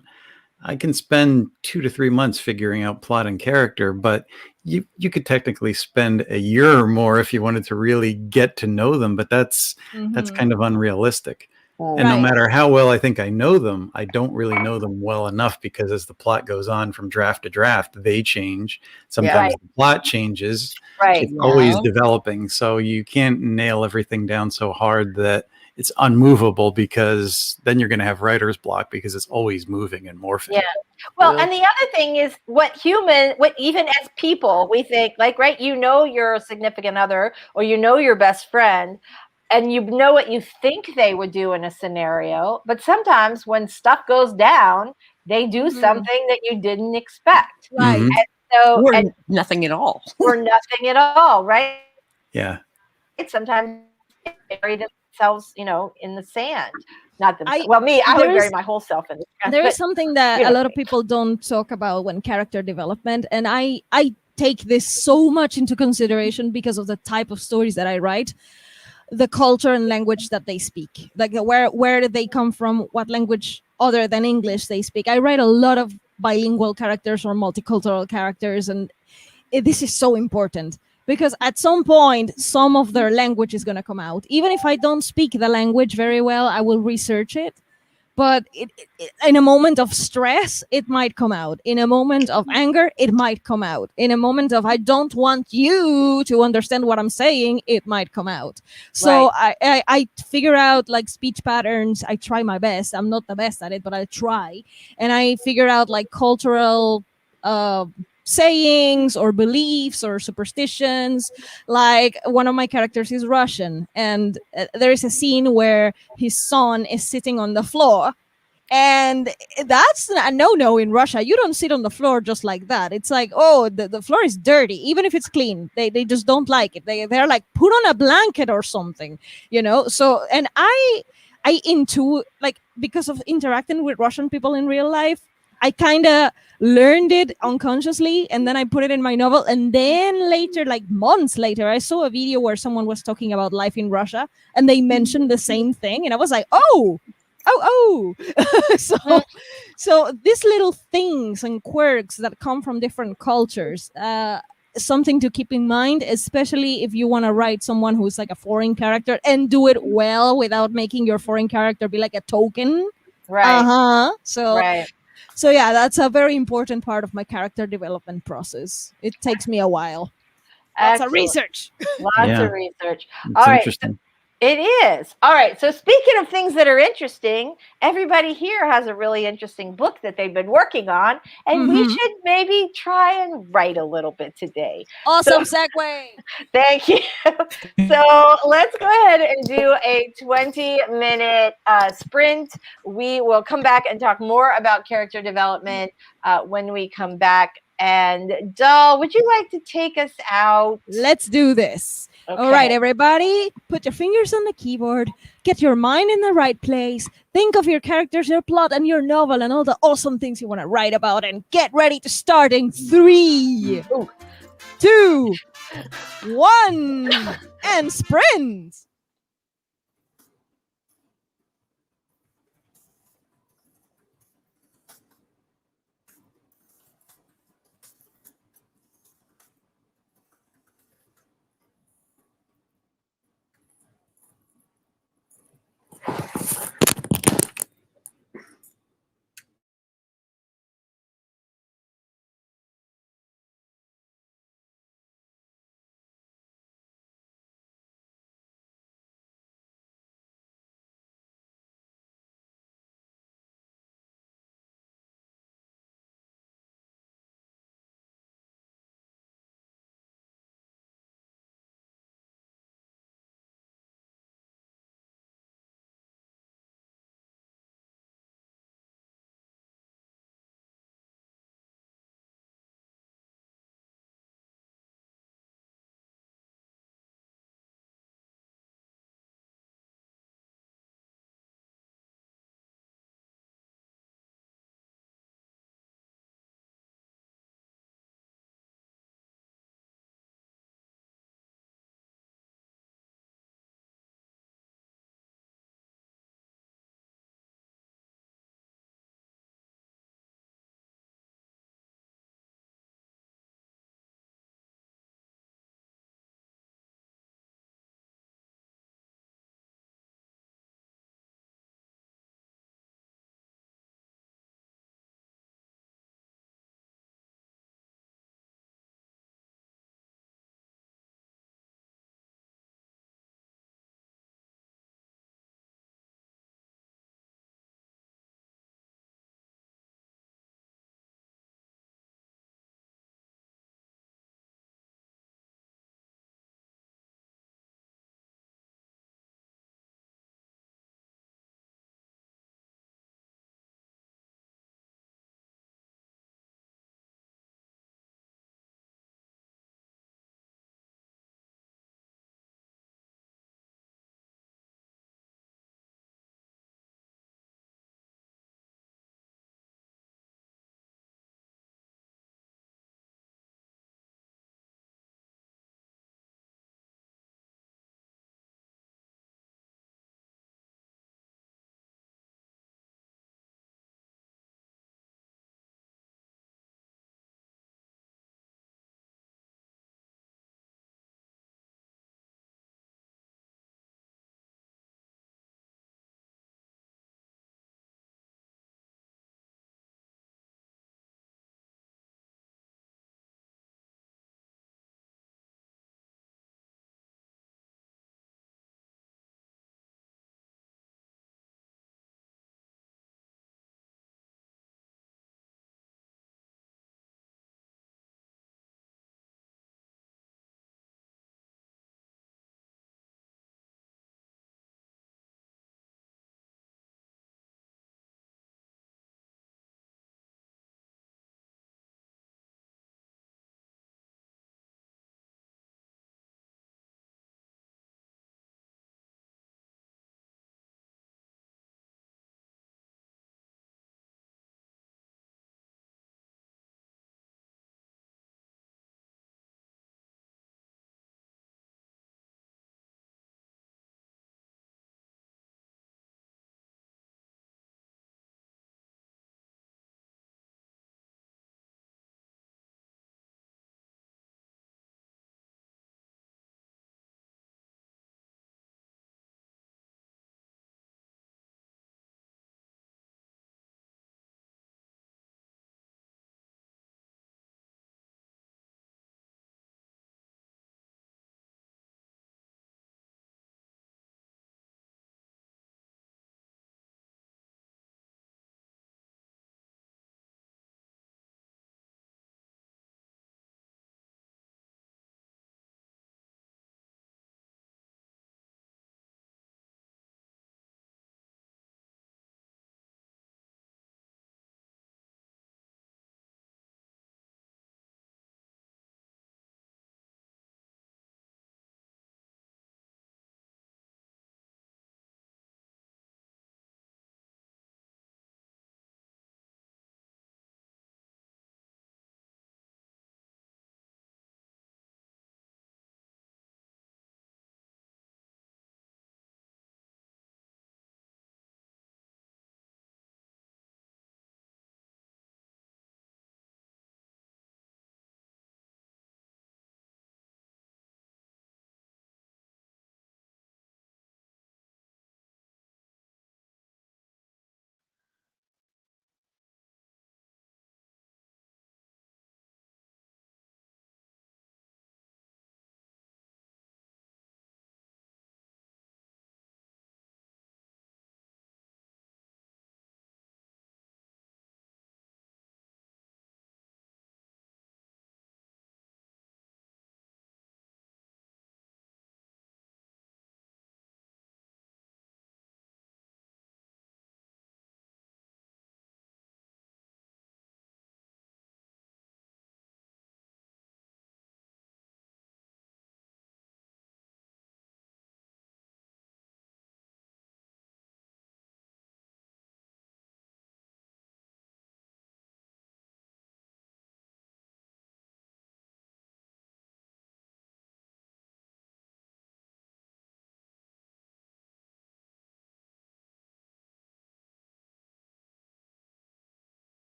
I can spend 2 to 3 months figuring out plot and character, but you could technically spend a year or more if you wanted to really get to know them, but that's kind of unrealistic. And no matter how well I think I know them, I don't really know them well enough, because as the plot goes on from draft to draft, they change. Sometimes the plot changes. Right. It's always developing. So you can't nail everything down so hard that it's unmovable, because then you're going to have writer's block, because it's always moving and morphing. Yeah. Well, and the other thing is what even as people, we think like, right, your significant other or your best friend, and you know what you think they would do in a scenario. But sometimes when stuff goes down, they do something that you didn't expect. Right. Mhm. And so, Or nothing at all. Or nothing at all, right? Yeah. It's sometimes they bury themselves, in the sand. Not themselves. I would bury my whole self in the sand. There is something that a lot of people don't talk about when character development, and I take this so much into consideration because of the type of stories that I write. The culture and language that they speak, like where did they come from, what language other than English they speak. I write a lot of bilingual characters or multicultural characters, and this is so important, because at some point some of their language is going to come out. Even if I don't speak the language very well, I will research it. But in a moment of stress, it might come out. In a moment of anger, it might come out. In a moment of I don't want you to understand what I'm saying, it might come out. So I figure out like speech patterns. I try my best. I'm not the best at it, but I try. And I figure out like cultural sayings or beliefs or superstitions. Like one of my characters is Russian, and there is a scene where his son is sitting on the floor, and that's a no in Russia. You don't sit on the floor just like that. It's like, oh, the floor is dirty, even if it's clean. They just don't like it. They're like, put on a blanket or something, so. And I because of interacting with Russian people in real life, I kind of learned it unconsciously, and then I put it in my novel. And then later, like months later, I saw a video where someone was talking about life in Russia, and they mentioned the same thing. And I was like, oh. So these little things and quirks that come from different cultures, something to keep in mind, especially if you want to write someone who's like a foreign character, and do it well without making your foreign character be like a token. Right. So yeah, that's a very important part of my character development process. It takes me a while. Lots of research. Lots of research. It's All right. interesting. It is. All right. So speaking of things that are interesting, everybody here has a really interesting book that they've been working on, and we should maybe try and write a little bit today. Awesome segue. Thank you. So let's go ahead and do a 20-minute sprint. We will come back and talk more about character development when we come back. And Doll, would you like to take us out? Let's do this. Okay. All right, everybody, put your fingers on the keyboard, get your mind in the right place, think of your characters, your plot, and your novel, and all the awesome things you want to write about, and get ready to start in 3, 2, 1, and sprint.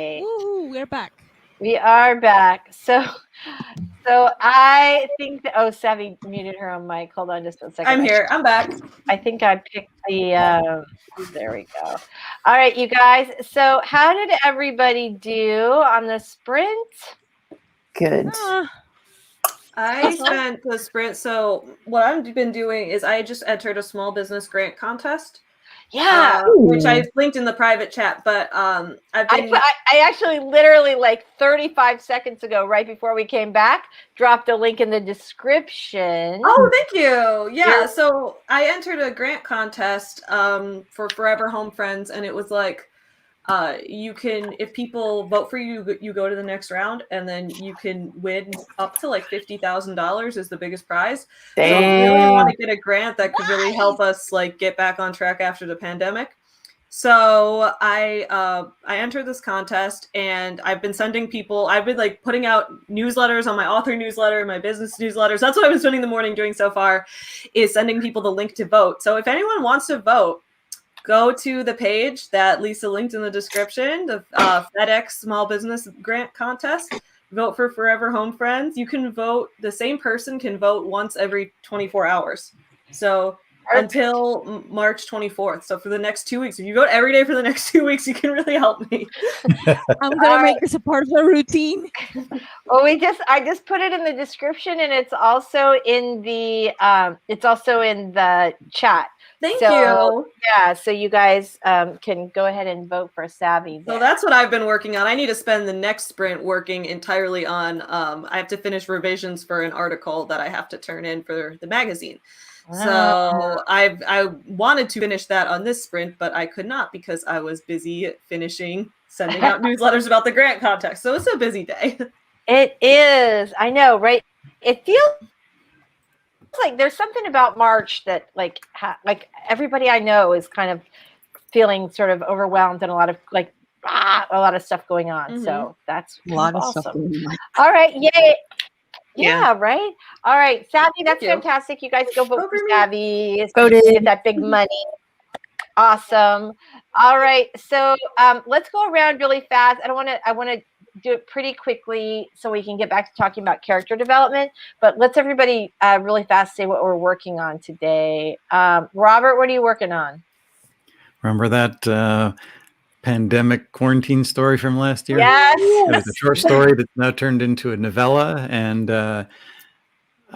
Woohoo, we're back. We are back. So I think that, oh, Savvy muted her on mic. Hold on just a second. I'm here. I'm back. I think I picked the, there we go. All right, you guys. So how did everybody do on the sprint? Good. I spent the sprint. So what I've been doing is I just entered a small business grant contest. Yeah. Which I linked in the private chat, but I actually literally like 35 seconds ago, right before we came back, dropped a link in the description. Oh, thank you. Yeah, so I entered a grant contest for Forever Home Friends, and it was like you can, if people vote for you, you go to the next round, and then you can win up to like $50,000 is the biggest prize. Damn. So I really want to get a grant that could really help us like get back on track after the pandemic. So I entered this contest, and I've been sending people. I've been like putting out newsletters on my author newsletter, my business newsletters. That's what I've been spending the morning doing so far, is sending people the link to vote. So if anyone wants to vote, go to the page that Lisa linked in the description, the FedEx Small Business Grant Contest. Vote for Forever Home Friends. You can vote, the same person can vote once every 24 hours. So until March 24th. So for the next 2 weeks, if you vote every day for the next 2 weeks, you can really help me. I'm gonna make this a part of the routine. Well, I just put it in the description, and it's also in the chat. Thank you. Yeah, so you guys can go ahead and vote for Savvy. So that's what I've been working on. I need to spend the next sprint working entirely on, I have to finish revisions for an article that I have to turn in for the magazine. So I wanted to finish that on this sprint, but I could not because I was busy sending out newsletters about the grant contest. So it's a busy day. It is. I know, right? It feels like there's something about March that like everybody I know is kind of feeling sort of overwhelmed and a lot of stuff going on. Mm-hmm. So that's A lot awesome. of stuff going on. All right, yay. Yeah. Yeah, right. All right, Savvy, that's you. fantastic. You guys go vote for Savvy. Voted. Get that big money. Awesome. All right, so let's go around really fast. I want to do it pretty quickly so we can get back to talking about character development. But let's everybody really fast say what we're working on today. Robert, what are you working on? Remember that pandemic quarantine story from last year? Yes. It was a short story that's now turned into a novella, and I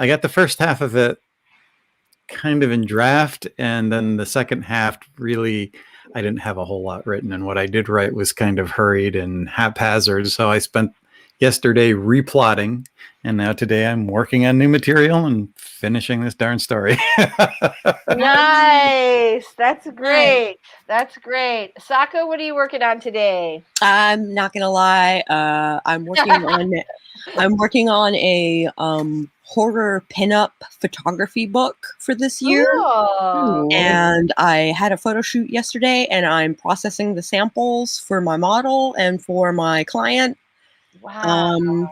got the first half of it kind of in draft, and then the second half really I didn't have a whole lot written, and what I did write was kind of hurried and haphazard, so I spent yesterday replotting, and now today I'm working on new material and finishing this darn story. Nice. That's great. That's great. SAKO, what are you working on today? I'm not gonna lie. I'm working on a horror pinup photography book for this year. Oh. And I had a photo shoot yesterday, and I'm processing the samples for my model and for my client. Wow.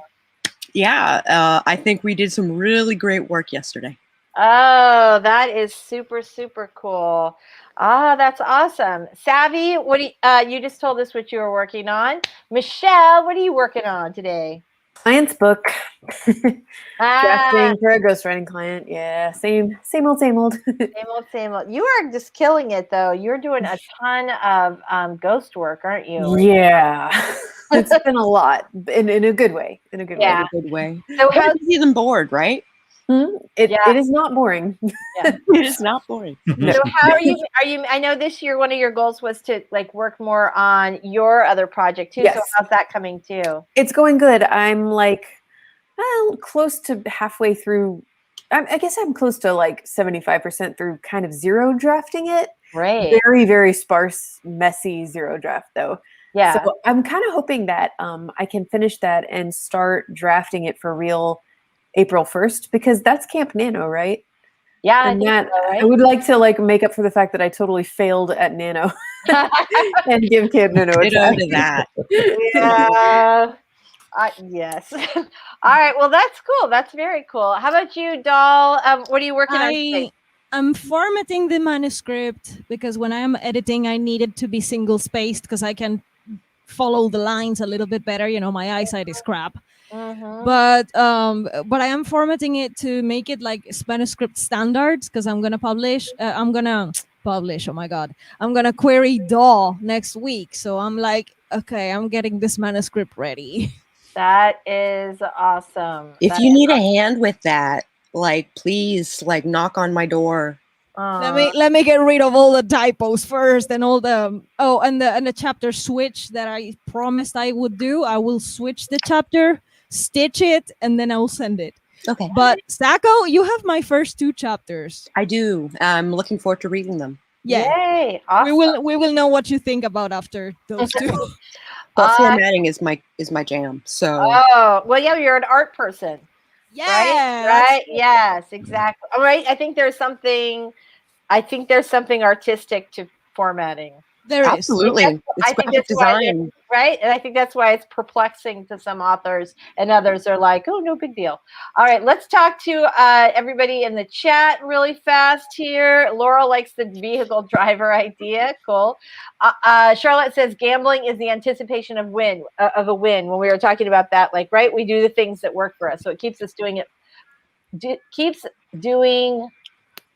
I think we did some really great work yesterday. Oh, that is super, super cool. Ah, that's awesome. Savvy, what do you just told us what you were working on. Michelle, what are you working on today? Client's book. Drafting for a ghostwriting client. Yeah, same old. Same old. You are just killing it, though. You're doing a ton of ghost work, aren't you? Yeah. It's been a lot in a good way. In a good way. So How easy than bored, right? It is not boring. Yeah. It is not boring. So how are you? I know this year one of your goals was to like work more on your other project too. Yes. So how's that coming too? It's going good. I'm like close to halfway through. I guess I'm close to like 75% through kind of zero drafting it. Right. Very, very sparse, messy zero draft though. Yeah. So I'm kind of hoping that I can finish that and start drafting it for real April 1st, because that's Camp Nano, right? Yeah. And that, so, right? I would like to like make up for the fact that I totally failed at Nano and give Camp Nano a try. To that. Yeah. Yes. All right. Well, that's cool. That's very cool. How about you, Doll? What are you working on today? I'm formatting the manuscript because when I am editing, I need it to be single spaced because I can follow the lines a little bit better. My eyesight is crap. Mhm. But I am formatting it to make it like manuscript standards, because I'm gonna publish. Oh my god! I'm gonna query DAW next week. So I'm like, okay, I'm getting this manuscript ready. That is awesome. If That you is need a hand with that, like, please, like, knock on my door. Let me get rid of all the typos first, and all the and the chapter switch that I promised I would do. I will switch the chapter, stitch it, and then I will send it. Okay. But SAKO, you have my first 2 chapters. I do. I'm looking forward to reading them. Yeah, Yay! Awesome. we will know what you think about after those 2. But formatting is my jam. So Oh, well, yeah, you're an art person. Yeah, Right? Yes, exactly. All right. I think there's something artistic to formatting. there is. absolutely, it's I think graphic that's why design. right? And I think that's why it's perplexing to some authors, and others are like, oh, no big deal. All right, let's talk to everybody in the chat really fast here. Laurel likes the vehicle driver idea. Cool. Charlotte says gambling is the anticipation of a win. When we were talking about that, like, right, we do the things that work for us, so it keeps us doing it. Keeps doing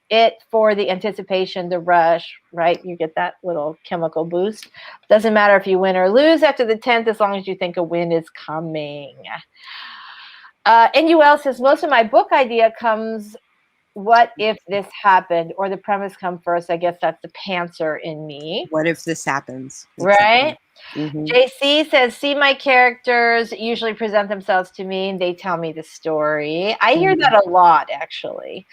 it for the anticipation, the rush, right? You get that little chemical boost. Doesn't matter if you win or lose after the 10th, as long as you think a win is coming. NUL says, most of my book idea comes, what if this happened? Or the premise come first. I guess that's the pantser in me. What if this happens? Right? Mm-hmm. JC says, see, my characters usually present themselves to me and they tell me the story. I hear that a lot, actually.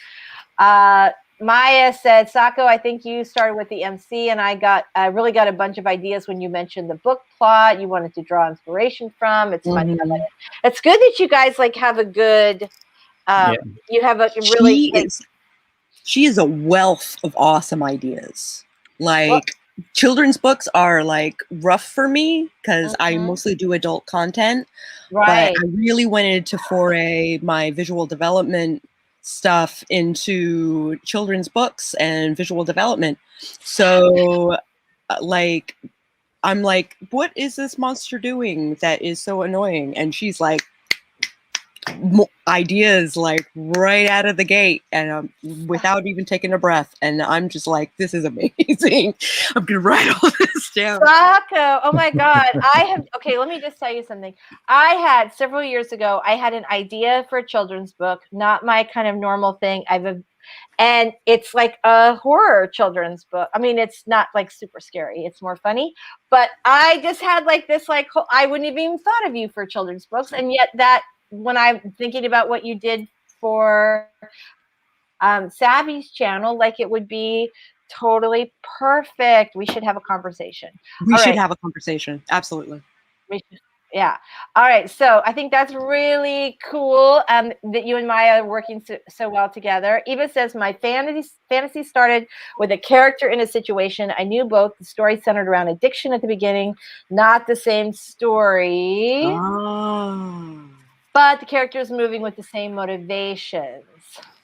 Maya said, SAKO, I think you started with the MC, and I really got a bunch of ideas when you mentioned the book plot you wanted to draw inspiration from. It's funny. It's good that you guys like have a good, you have a really. She is a wealth of awesome ideas. Like, children's books are like rough for me because I mostly do adult content. Right. But I really wanted to foray my visual development stuff into children's books and visual development. So like, I'm like, what is this monster doing that is so annoying? And she's like, ideas like right out of the gate, and without even taking a breath, and I'm just like, this is amazing. I'm gonna write all this down. SAKO, oh my god. Okay, let me just tell you something. I had several years ago, I had an idea for a children's book, not my kind of normal thing. And it's like a horror children's book. I mean, it's not like super scary, it's more funny, but I just had like this, like, I wouldn't have even thought of you for children's books, and yet that, when I'm thinking about what you did for Savy's channel, like, it would be totally perfect. We should have a conversation. We should have a conversation. Absolutely. Yeah. All right. So I think that's really cool that you and Maya are working so well together. Eva says, my fantasy started with a character in a situation. I knew both. The story centered around addiction at the beginning, not the same story. Oh. But the character is moving with the same motivations.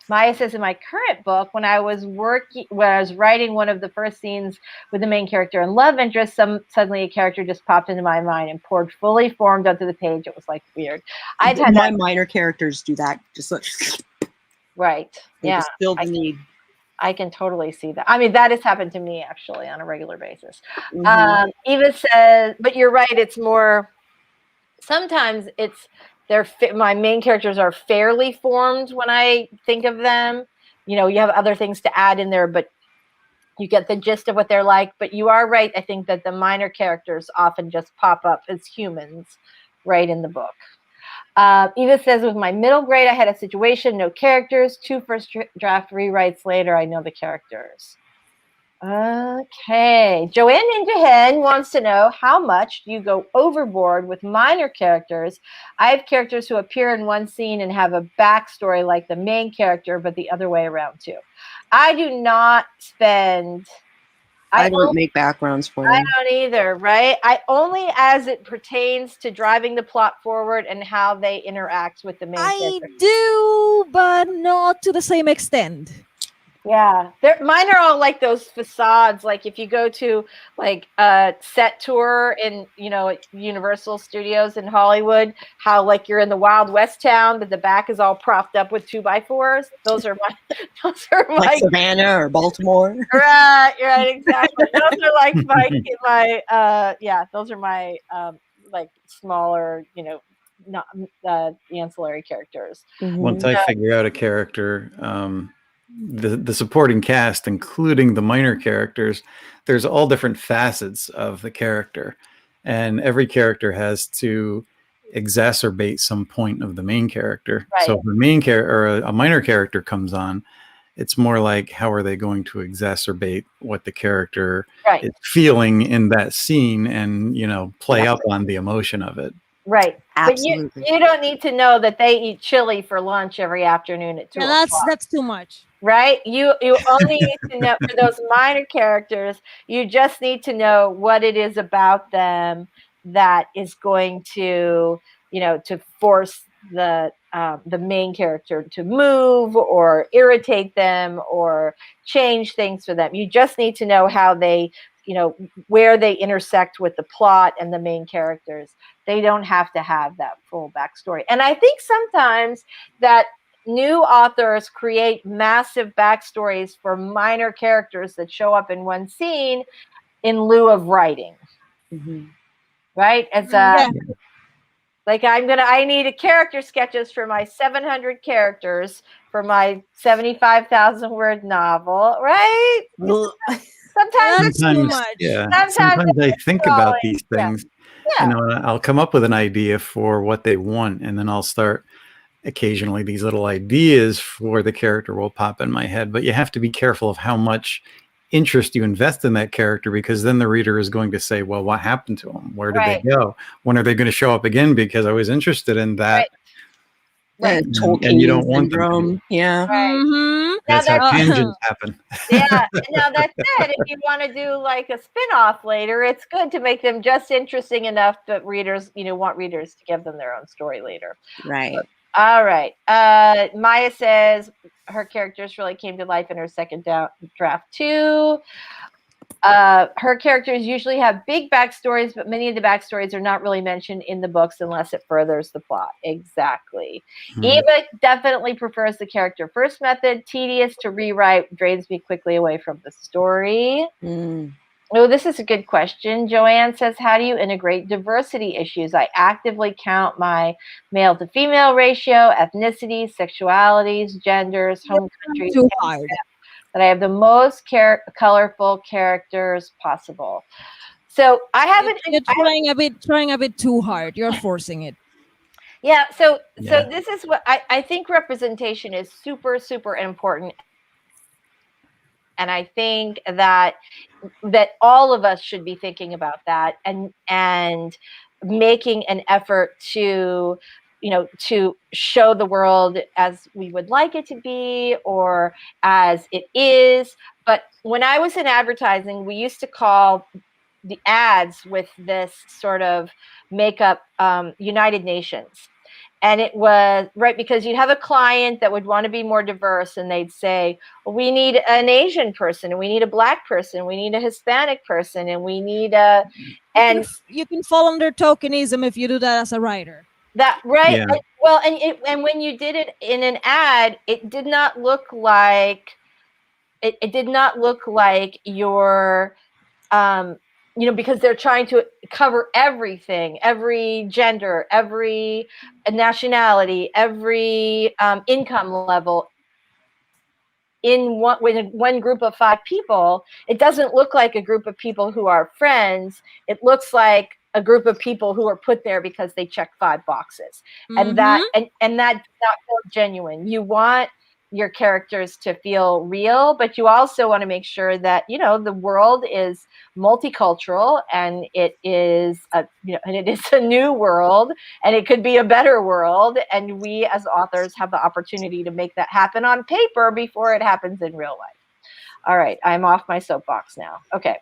Maya says, in my current book, when I was writing one of the first scenes with the main character and love interest, suddenly a character just popped into my mind and poured fully formed onto the page. It was like weird. My minor characters do that. Just like, right. Yeah. Still the need. I can totally see that. I mean, that has happened to me actually on a regular basis. Eva says, but you're right. It's more. Sometimes my main characters are fairly formed when I think of them. You know, you have other things to add in there, but you get the gist of what they're like. But you are right. I think that the minor characters often just pop up as humans right in the book. Eva says, with my middle grade, I had a situation, no characters, 2 first draft rewrites later, I know the characters. Okay. Joanne Ninja Hen wants to know, how much do you go overboard with minor characters? I have characters who appear in one scene and have a backstory like the main character, but the other way around too. I do not spend... I don't make backgrounds for them. I don't either, right? I only as it pertains to driving the plot forward and how they interact with the main character. I do, but not to the same extent. Yeah, mine are all like those facades. Like if you go to like a set tour in, at Universal Studios in Hollywood, how like you're in the Wild West town, but the back is all propped up with 2x4s. Those are Like my Savannah or Baltimore. right, exactly. Those are like those are my like smaller, not ancillary characters. Once I figure out a character, the supporting cast, including the minor characters, there's all different facets of the character, and every character has to exacerbate some point of the main character. Right. So if the main character or a minor character comes on, it's more like how are they going to exacerbate what the character is feeling in that scene, and play up on the emotion of it. Right. Absolutely. But you don't need to know that they eat chili for lunch every afternoon at 2 o'clock. That's too much. Right? You only need to know for those minor characters, you just need to know what it is about them that is going to, to force the main character to move or irritate them or change things for them. You just need to know how they, where they intersect with the plot and the main characters. They don't have to have that full backstory. And I think sometimes that new authors create massive backstories for minor characters that show up in one scene in lieu of writing. Right? As like I need a character sketches for my 700 characters for my 75,000 word novel, right? Sometimes That's too much. Yeah. Sometimes I think about these things. Yeah. I'll come up with an idea for what they want, and then I'll start occasionally these little ideas for the character will pop in my head. But you have to be careful of how much interest you invest in that character, because then the reader is going to say, well, what happened to them? Where did they go? When are they going to show up again? Because I was interested in that. Right. And you don't want them to. Yeah. Right. That's how tangents happen. Yeah. Now that said, if you want to do like a spin-off later, it's good to make them just interesting enough that readers, want readers to give them their own story later. Right. All right. Maya says her characters really came to life in her second draft too. Her characters usually have big backstories, but many of the backstories are not really mentioned in the books unless it furthers the plot. Exactly. Eva definitely prefers the character first method. Tedious to rewrite, drains me quickly away from the story. Oh, this is a good question. Joanne says, how do you integrate diversity issues? I actively count my male to female ratio, ethnicities, sexualities, genders, home countries. Too hard. That I have the most colorful characters possible. So I haven't. You're trying a bit too hard. You're forcing it. Yeah. So this is what I think representation is super, super important. And I think that all of us should be thinking about that and making an effort to to show the world as we would like it to be or as it is. But when I was in advertising, we used to call the ads with this sort of makeup United Nations. And it was because you'd have a client that would want to be more diverse, and they'd say, well, we need an Asian person, and we need a Black person, we need a Hispanic person, and we need a and you can fall under tokenism if you do that as a writer. That right. Yeah. And when you did it in an ad, it did not look like it did not look like your because they're trying to cover everything, every gender, every nationality, every income level in one group of 5 people. It doesn't look like a group of people who are friends. It looks like a group of people who are put there because they check 5 boxes. And that and that's not genuine. You want your characters to feel real, but you also want to make sure that the world is multicultural, and it is and it is a new world, and it could be a better world, and we as authors have the opportunity to make that happen on paper before it happens in real life. All right, I'm off my soapbox now. Okay.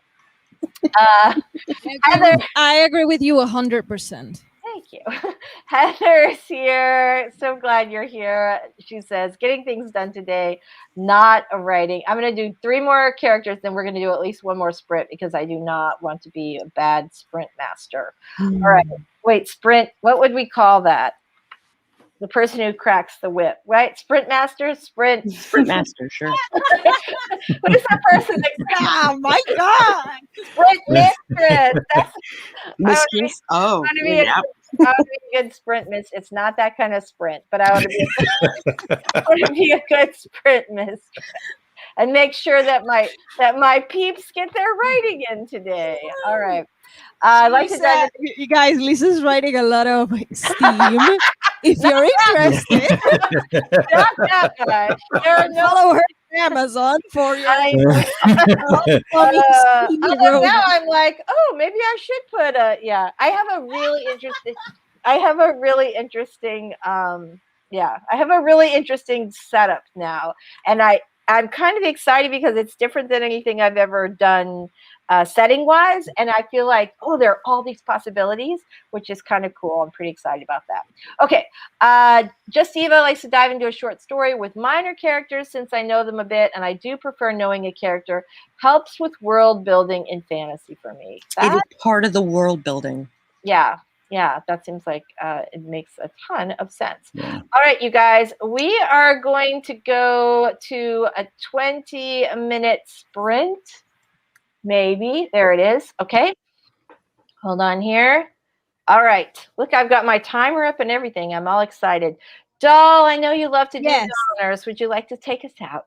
I agree with you 100%. Thank you. Heather's here. So glad you're here. She says, getting things done today, not a writing. I'm going to do 3 more characters, then we're going to do at least 1 more sprint because I do not want to be a bad sprint master. All right. Wait, sprint. What would we call that? The person who cracks the whip, right? Sprint master, sprint. Sprint master, sure. What is that person? Oh my God! Sprint mistress. That's Mistress. Oh, I yeah. want to be a good sprint miss. It's not that kind of sprint, but I want to be I want to be a good sprint mistress and make sure that my peeps get their writing in today. All right. I'd like to dive You guys, Lisa's writing a lot of Steam. If you're interested, not that much. There are no follow her on Amazon for your although now I'm like, oh, maybe I should put a I have a really interesting setup now, and I'm kind of excited because it's different than anything I've ever done setting wise, and I feel like, oh, there are all these possibilities, which is kind of cool. I'm pretty excited about that. Okay, Just Eva likes to dive into a short story with minor characters since I know them a bit, and I do prefer knowing a character. Helps with world building in fantasy for me. It is part of the world building. Yeah, that seems like it makes a ton of sense. Yeah. All right, you guys, we are going to go to a 20-minute sprint. Maybe. There it is. Okay. Hold on here. All right. Look, I've got my timer up and everything. I'm all excited. Doll, I know you love to do honors. Would you like to take us out?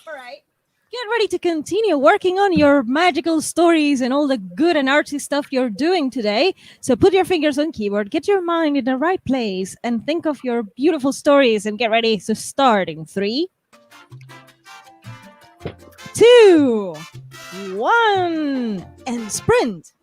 All right. Get ready to continue working on your magical stories and all the good and artsy stuff you're doing today. So put your fingers on keyboard, get your mind in the right place, and think of your beautiful stories and get ready to start in 3, 2, 1, and sprint.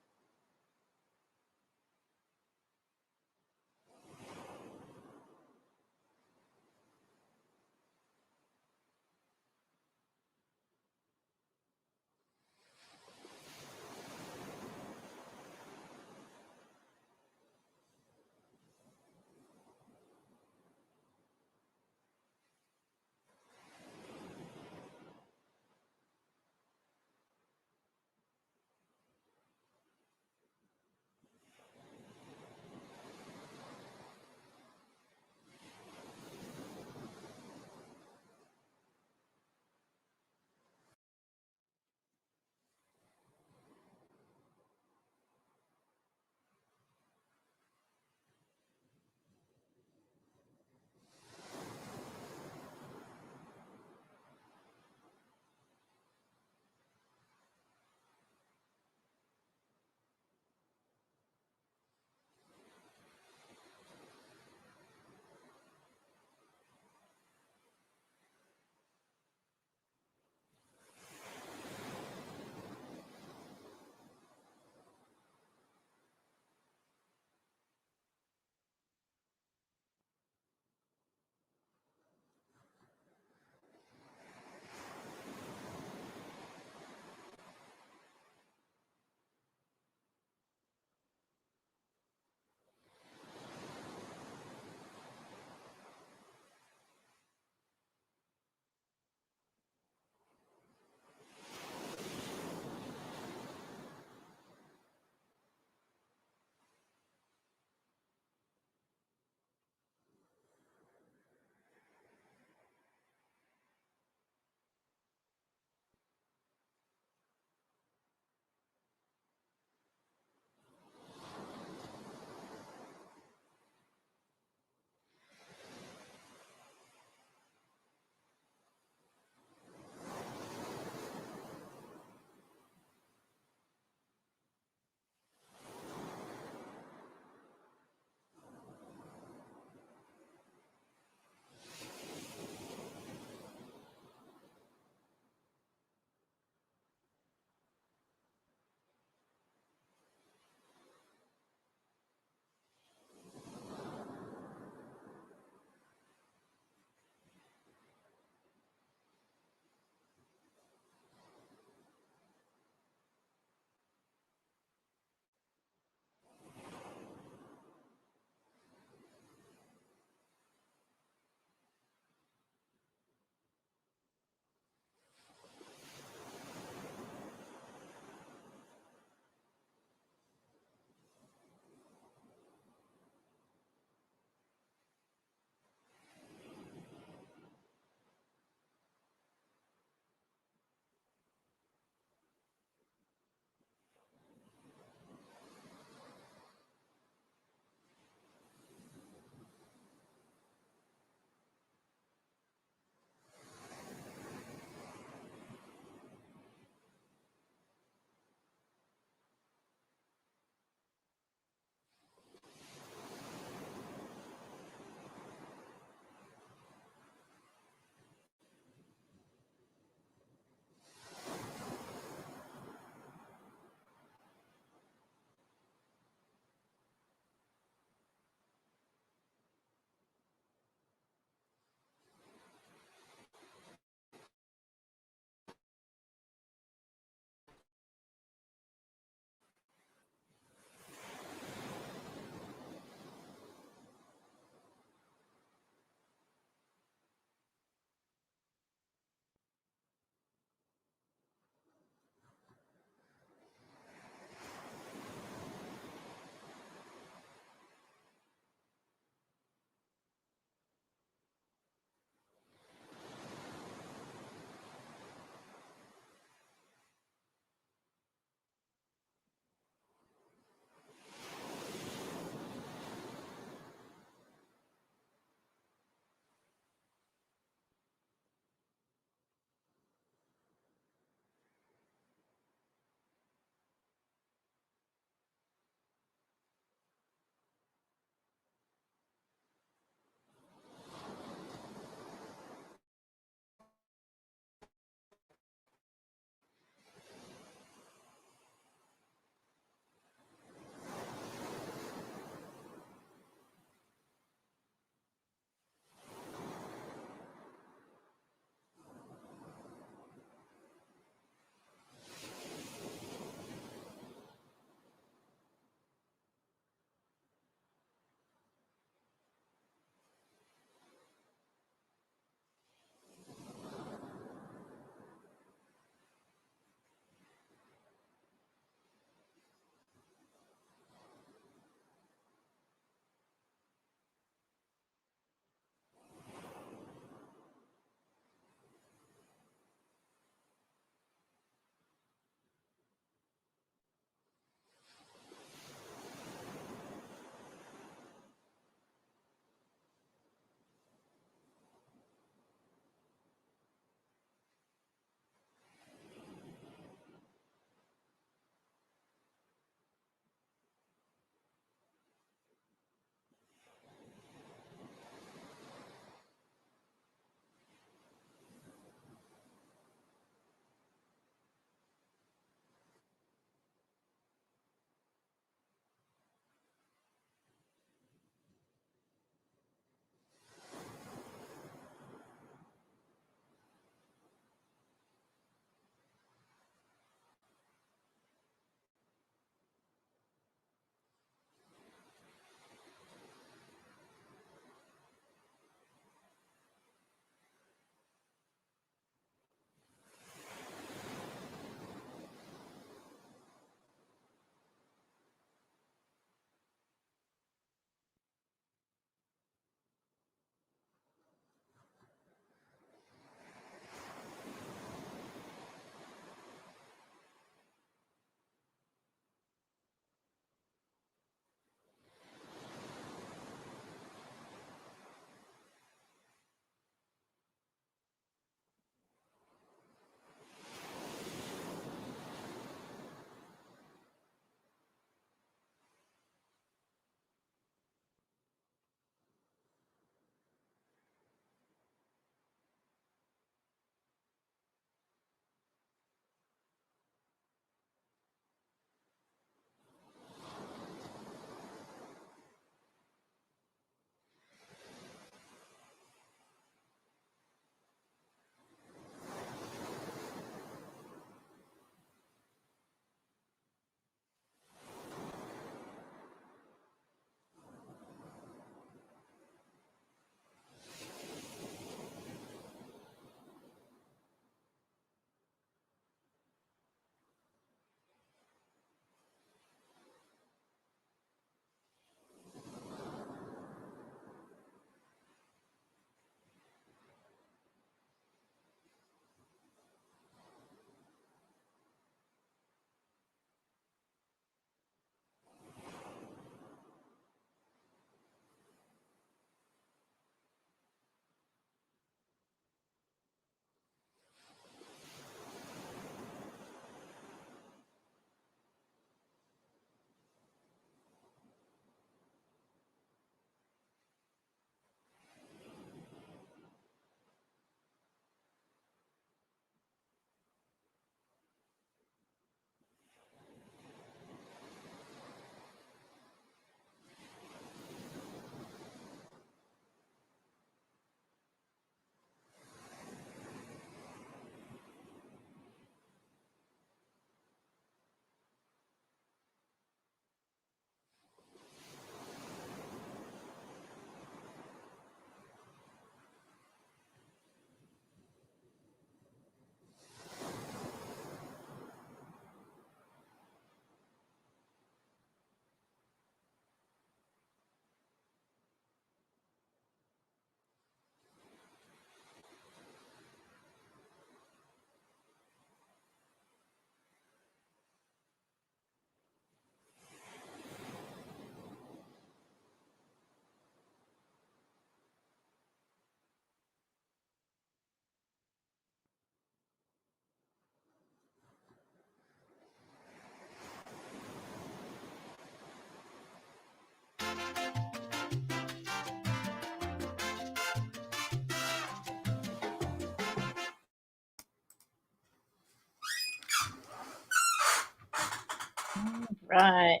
Right.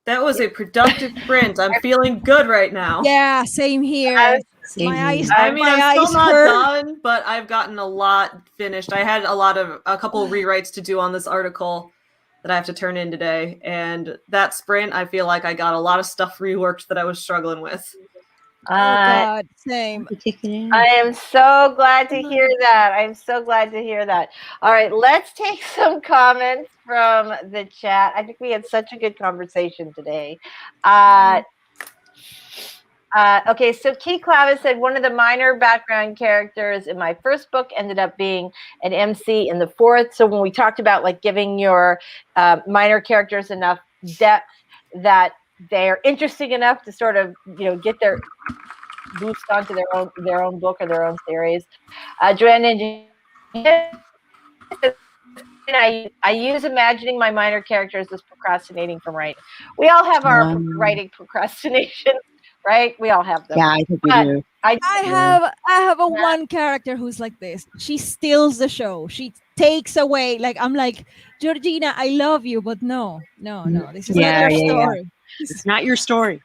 That was a productive sprint. I'm feeling good right now. Yeah, same here. Same My here. eyes, I mean, my I'm eyes still not hurt. done, but I've gotten a lot finished. I had a couple rewrites to do on this article that I have to turn in today. And that sprint, I feel like I got a lot of stuff reworked that I was struggling with. Oh God, same. I am so glad to hear that. I'm so glad to hear that. All right, let's take some comments from the chat. I think we had such a good conversation today. Okay, so Key Clavis said one of the minor background characters in my first book ended up being an MC in the fourth. So when we talked about like giving your minor characters enough depth that they're interesting enough to sort of get their boost onto their own book or their own series. Joanne and I use imagining my minor characters as procrastinating from writing. We all have our writing procrastination, right? We all have them. Yeah, I think we do. I have a one character who's like this. She steals the show. She takes away. Like I'm like, Georgina, I love you, but no. This is not your story. It's not your story.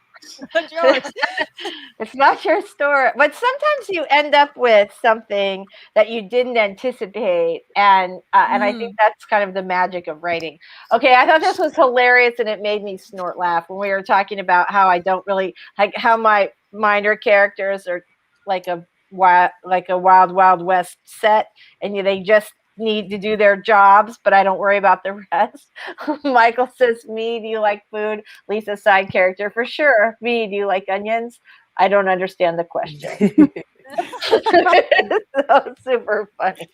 Not yours. It's not your story. But sometimes you end up with something that you didn't anticipate, and I think that's kind of the magic of writing. Okay, I thought this was hilarious, and it made me snort laugh when we were talking about how I don't really like how my minor characters are like a wild west set, and they just need to do their jobs, but I don't worry about the rest. Michael says, me, do you like food? Lisa's side character, for sure. Me, do you like onions? I don't understand the question. So super funny.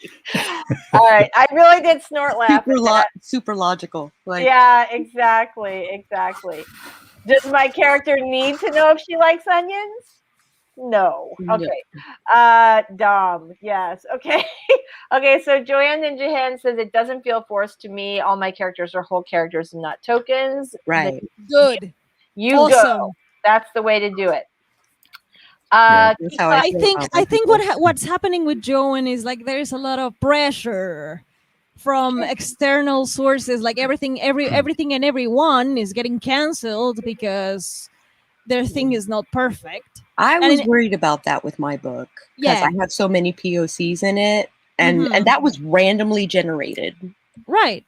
All right, I really did snort laugh. Super logical. Like, yeah, exactly. Does my character need to know if she likes onions? No. Okay. Dom. Yes. Okay. Okay. So Joanne Ninjahan says it doesn't feel forced to me. All my characters are whole characters and not tokens. right. Good. You Awesome. go. That's the way to do it. I think what's happening with Joanne is like there's a lot of pressure from external sources. Like everything and everyone is getting canceled because their thing is not perfect. I was worried about that with my book because I have so many POCs in it, and that was randomly generated. Right.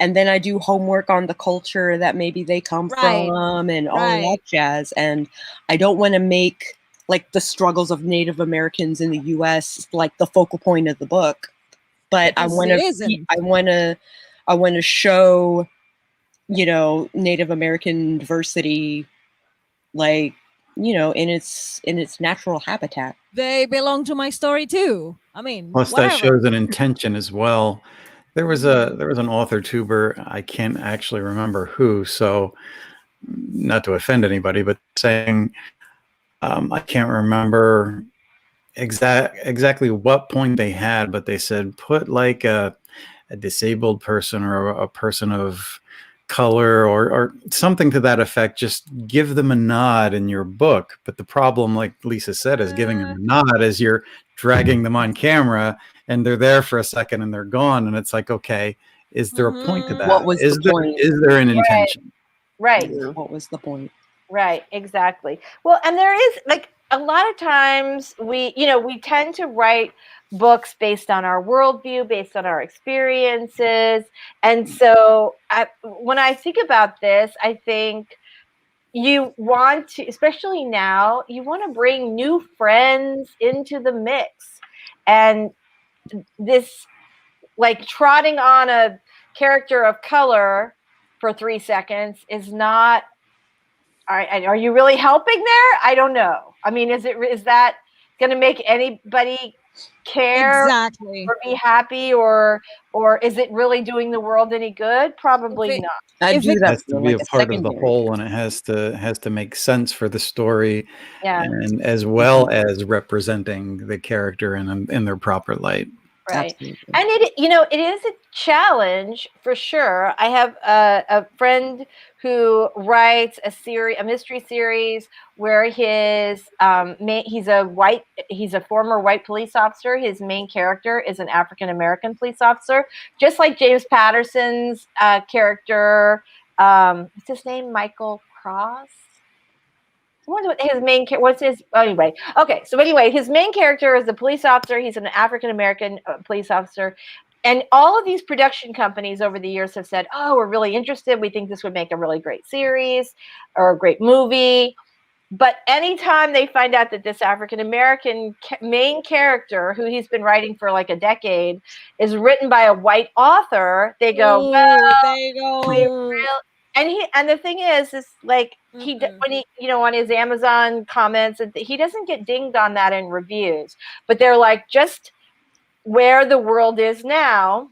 And then I do homework on the culture that maybe they come from and all of that jazz. And I don't want to make like the struggles of Native Americans in the U.S. like the focal point of the book, but I want to show, Native American diversity, like, in its natural habitat. They belong to my story too. I mean, plus that shows an intention as well. There was an author tuber, I can't actually remember who, so not to offend anybody, but saying I can't remember exactly what point they had, but they said put like a disabled person or a person of color or something to that effect. Just give them a nod in your book. But the problem, like Lisa said, is giving them a nod as you're dragging them on camera and they're there for a second and they're gone. And it's like, okay, is there a point to that? What was the point? Is there an intention? Right. What was the point? Right, exactly. Well, and there is like a lot of times we tend to write books based on our worldview, based on our experiences. And so when I think about this, I think you want to, especially now, you want to bring new friends into the mix. And this, like trotting on a character of color for 3 seconds is not. Are you really helping there? I don't know. I mean, is that going to make anybody care or be happy, or is it really doing the world any good? Probably not. It has to be a part of the whole, and it has to make sense for the story, and as well as representing the character in their proper light. Right. Absolutely. And it is a challenge for sure. I have a friend who writes a mystery series where he's a former white police officer. His main character is an African American police officer, just like James Patterson's character What's his name? Michael Cross. His main what's his anyway? Okay, so anyway, his main character is a police officer. He's an African American police officer, and all of these production companies over the years have said, "Oh, we're really interested. We think this would make a really great series or a great movie." But anytime they find out that this African American main character, who he's been writing for like a decade, is written by a white author, they go, "Well, they go." And the thing is like when he, on his Amazon comments, he doesn't get dinged on that in reviews, but they're like, just where the world is now,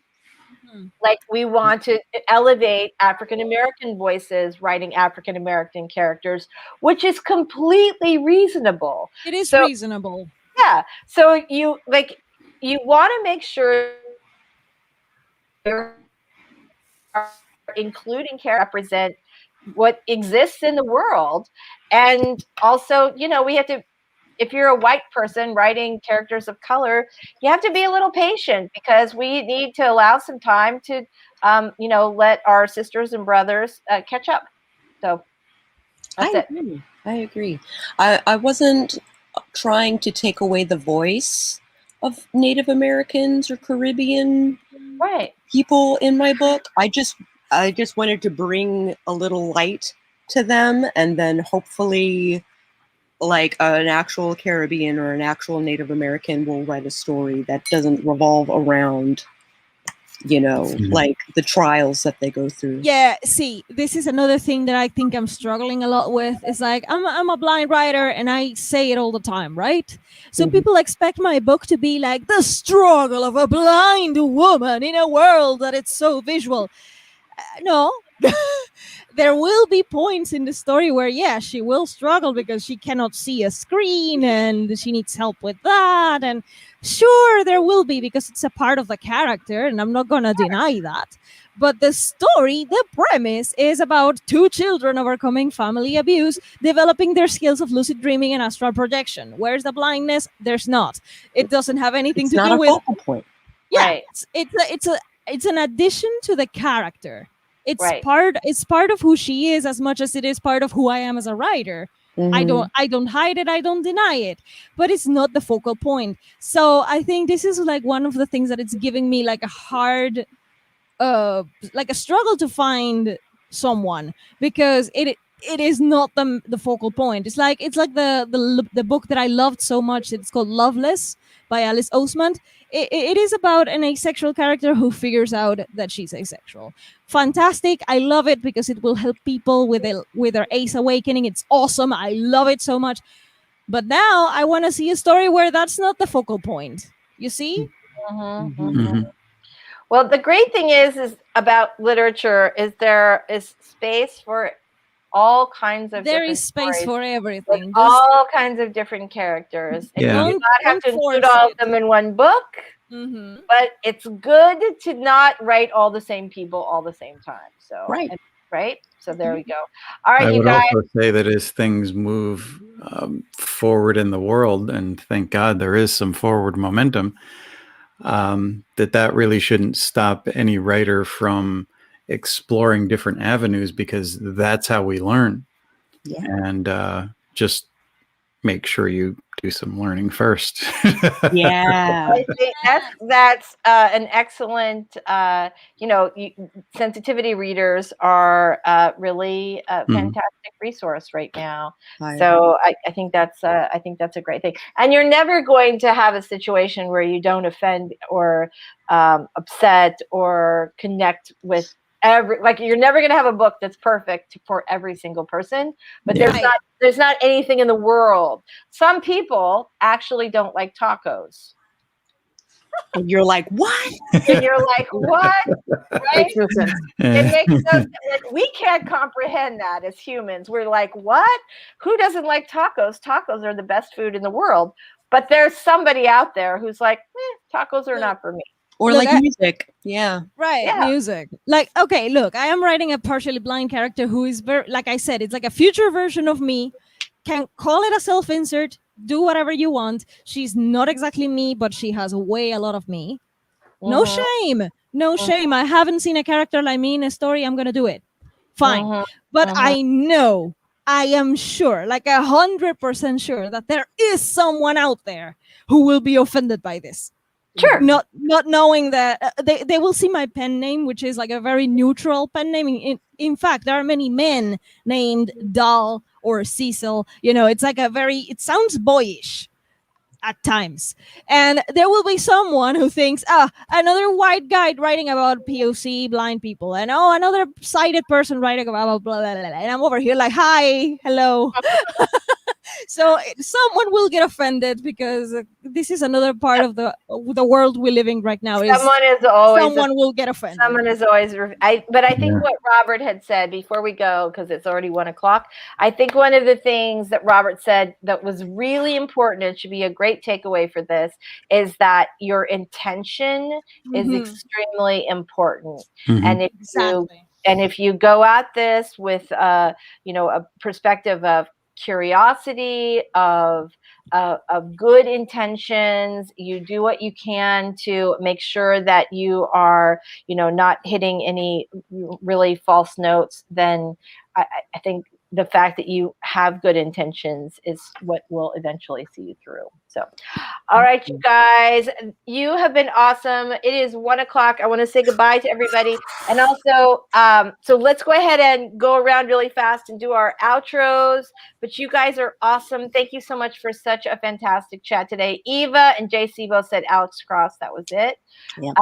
like we want to elevate African American voices writing African American characters, which is completely reasonable. It is reasonable. Yeah. So you want to make sure you're including characters represent what exists in the world. And also, we have to, if you're a white person writing characters of color, you have to be a little patient, because we need to allow some time to, let our sisters and brothers catch up. So that's it. I agree. I wasn't trying to take away the voice of Native Americans or Caribbean people in my book. I just wanted to bring a little light to them, and then hopefully like an actual Caribbean or an actual Native American will write a story that doesn't revolve around, like the trials that they go through. Yeah, see, this is another thing that I think I'm struggling a lot with. It's like, I'm a blind writer, and I say it all the time, right? So people expect my book to be like the struggle of a blind woman in a world that it's so visual. No. There will be points in the story where, she will struggle because she cannot see a screen and she needs help with that. And sure, there will be, because it's a part of the character, and I'm not going to deny that. But the story, the premise, is about two children overcoming family abuse, developing their skills of lucid dreaming and astral projection. Where's the blindness? There's not. It doesn't have anything to do with... It's not a focal point. Yeah, it's an addition to the character. It's part of who she is as much as it is part of who I am as a writer. I don't hide it, I don't deny it, but it's not the focal point. So I think this is like one of the things that it's giving me like a hard like a struggle to find someone, because it is not the focal point. It's like the book that I loved so much. It's called Loveless by Alice Oseman. It is about an asexual character who figures out that she's asexual. Fantastic. I love it because it will help people with their ace awakening. It's awesome. I love it so much. But now I want to see a story where that's not the focal point. You see? Well, the great thing is about literature is there is space for all kinds of there is space for everything. All kinds of different characters. And you do not have to include all of them in one book, but it's good to not write all the same people all the same time. So right. So there we go. All right, you guys. I would also say that as things move forward in the world, and thank God there is some forward momentum, that really shouldn't stop any writer from exploring different avenues, because that's how we learn. And just make sure you do some learning first. I think that's an excellent sensitivity readers are really a fantastic resource right now. So I think that's a great thing. And you're never going to have a situation where you don't offend or upset or connect with you're never going to have a book that's perfect for every single person, but there's not anything in the world. Some people actually don't like tacos. And you're like, what? And you're like, what? Right? Makes no sense. It makes no sense. We can't comprehend that as humans. We're like, what? Who doesn't like tacos? Tacos are the best food in the world. But there's somebody out there who's like, tacos are not for me. Or look, music. Music. Like, okay, look, I am writing a partially blind character who is very, like I said, it's like a future version of me. Can call it a self-insert, do whatever you want. She's not exactly me, but she has a lot of me. No shame. No shame. I haven't seen a character like me in a story. I'm going to do it. Fine. But I know, I am sure, like 100% sure that there is someone out there who will be offended by this. Sure. Not knowing that they will see my pen name, which is like a very neutral pen name. In fact, there are many men named Dal or Cecil. You know, it's like it sounds boyish at times. And there will be someone who thinks, another white guy writing about POC blind people, and another sighted person writing about blah, blah, blah, blah. And I'm over here like, hi, hello. So someone will get offended because this is another part of the world we're living right now. Someone will get offended. Someone is always. But I think what Robert had said before we go, because it's already 1:00. I think one of the things that Robert said that was really important and should be a great takeaway for this is that your intention is extremely important, and if you go at this with a perspective of curiosity, of good intentions, you do what you can to make sure that you are not hitting any really false notes, then I think the fact that you have good intentions is what will eventually see you through. So, all right, you guys, you have been awesome. It is 1:00. I want to say goodbye to everybody. And also, so let's go ahead and go around really fast and do our outros. But you guys are awesome. Thank you so much for such a fantastic chat today. Eva and JC both said Alex Cross. That was it. Yep.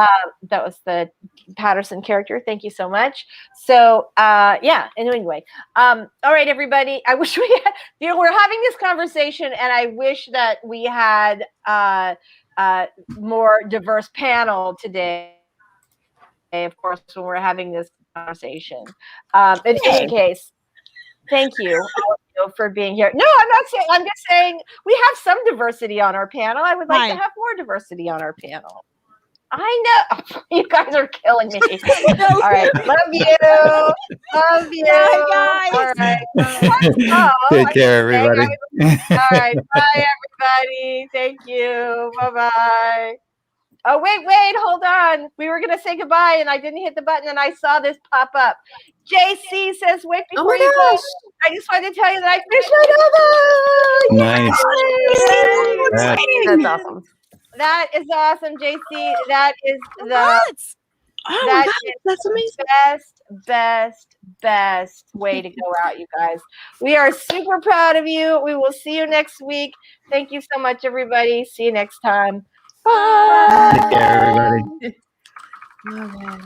That was the Patterson character. Thank you so much. So, yeah. And anyway, all right, everybody. I wish we had, we're having this conversation, and I wish that we had more diverse panel today. Of course, when we're having this conversation. In any case, thank you all for being here. No, I'm not saying. I'm just saying we have some diversity on our panel. I would like to have more diversity on our panel. I know. You guys are killing me. All right. Love you. Love you. Bye, guys. All right. Take care, everybody. All right. Bye, everybody. Thank you. Bye-bye. Oh, wait. Hold on. We were going to say goodbye, and I didn't hit the button, and I saw this pop up. JC says, wait before you go. I just wanted to tell you that I finished my novel. Nice. That's awesome. That is awesome, JC. That is that's amazing. Best way to go out, you guys. We are super proud of you. We will see you next week. Thank you so much, everybody. See you next time. Bye. Take care, everybody. All right.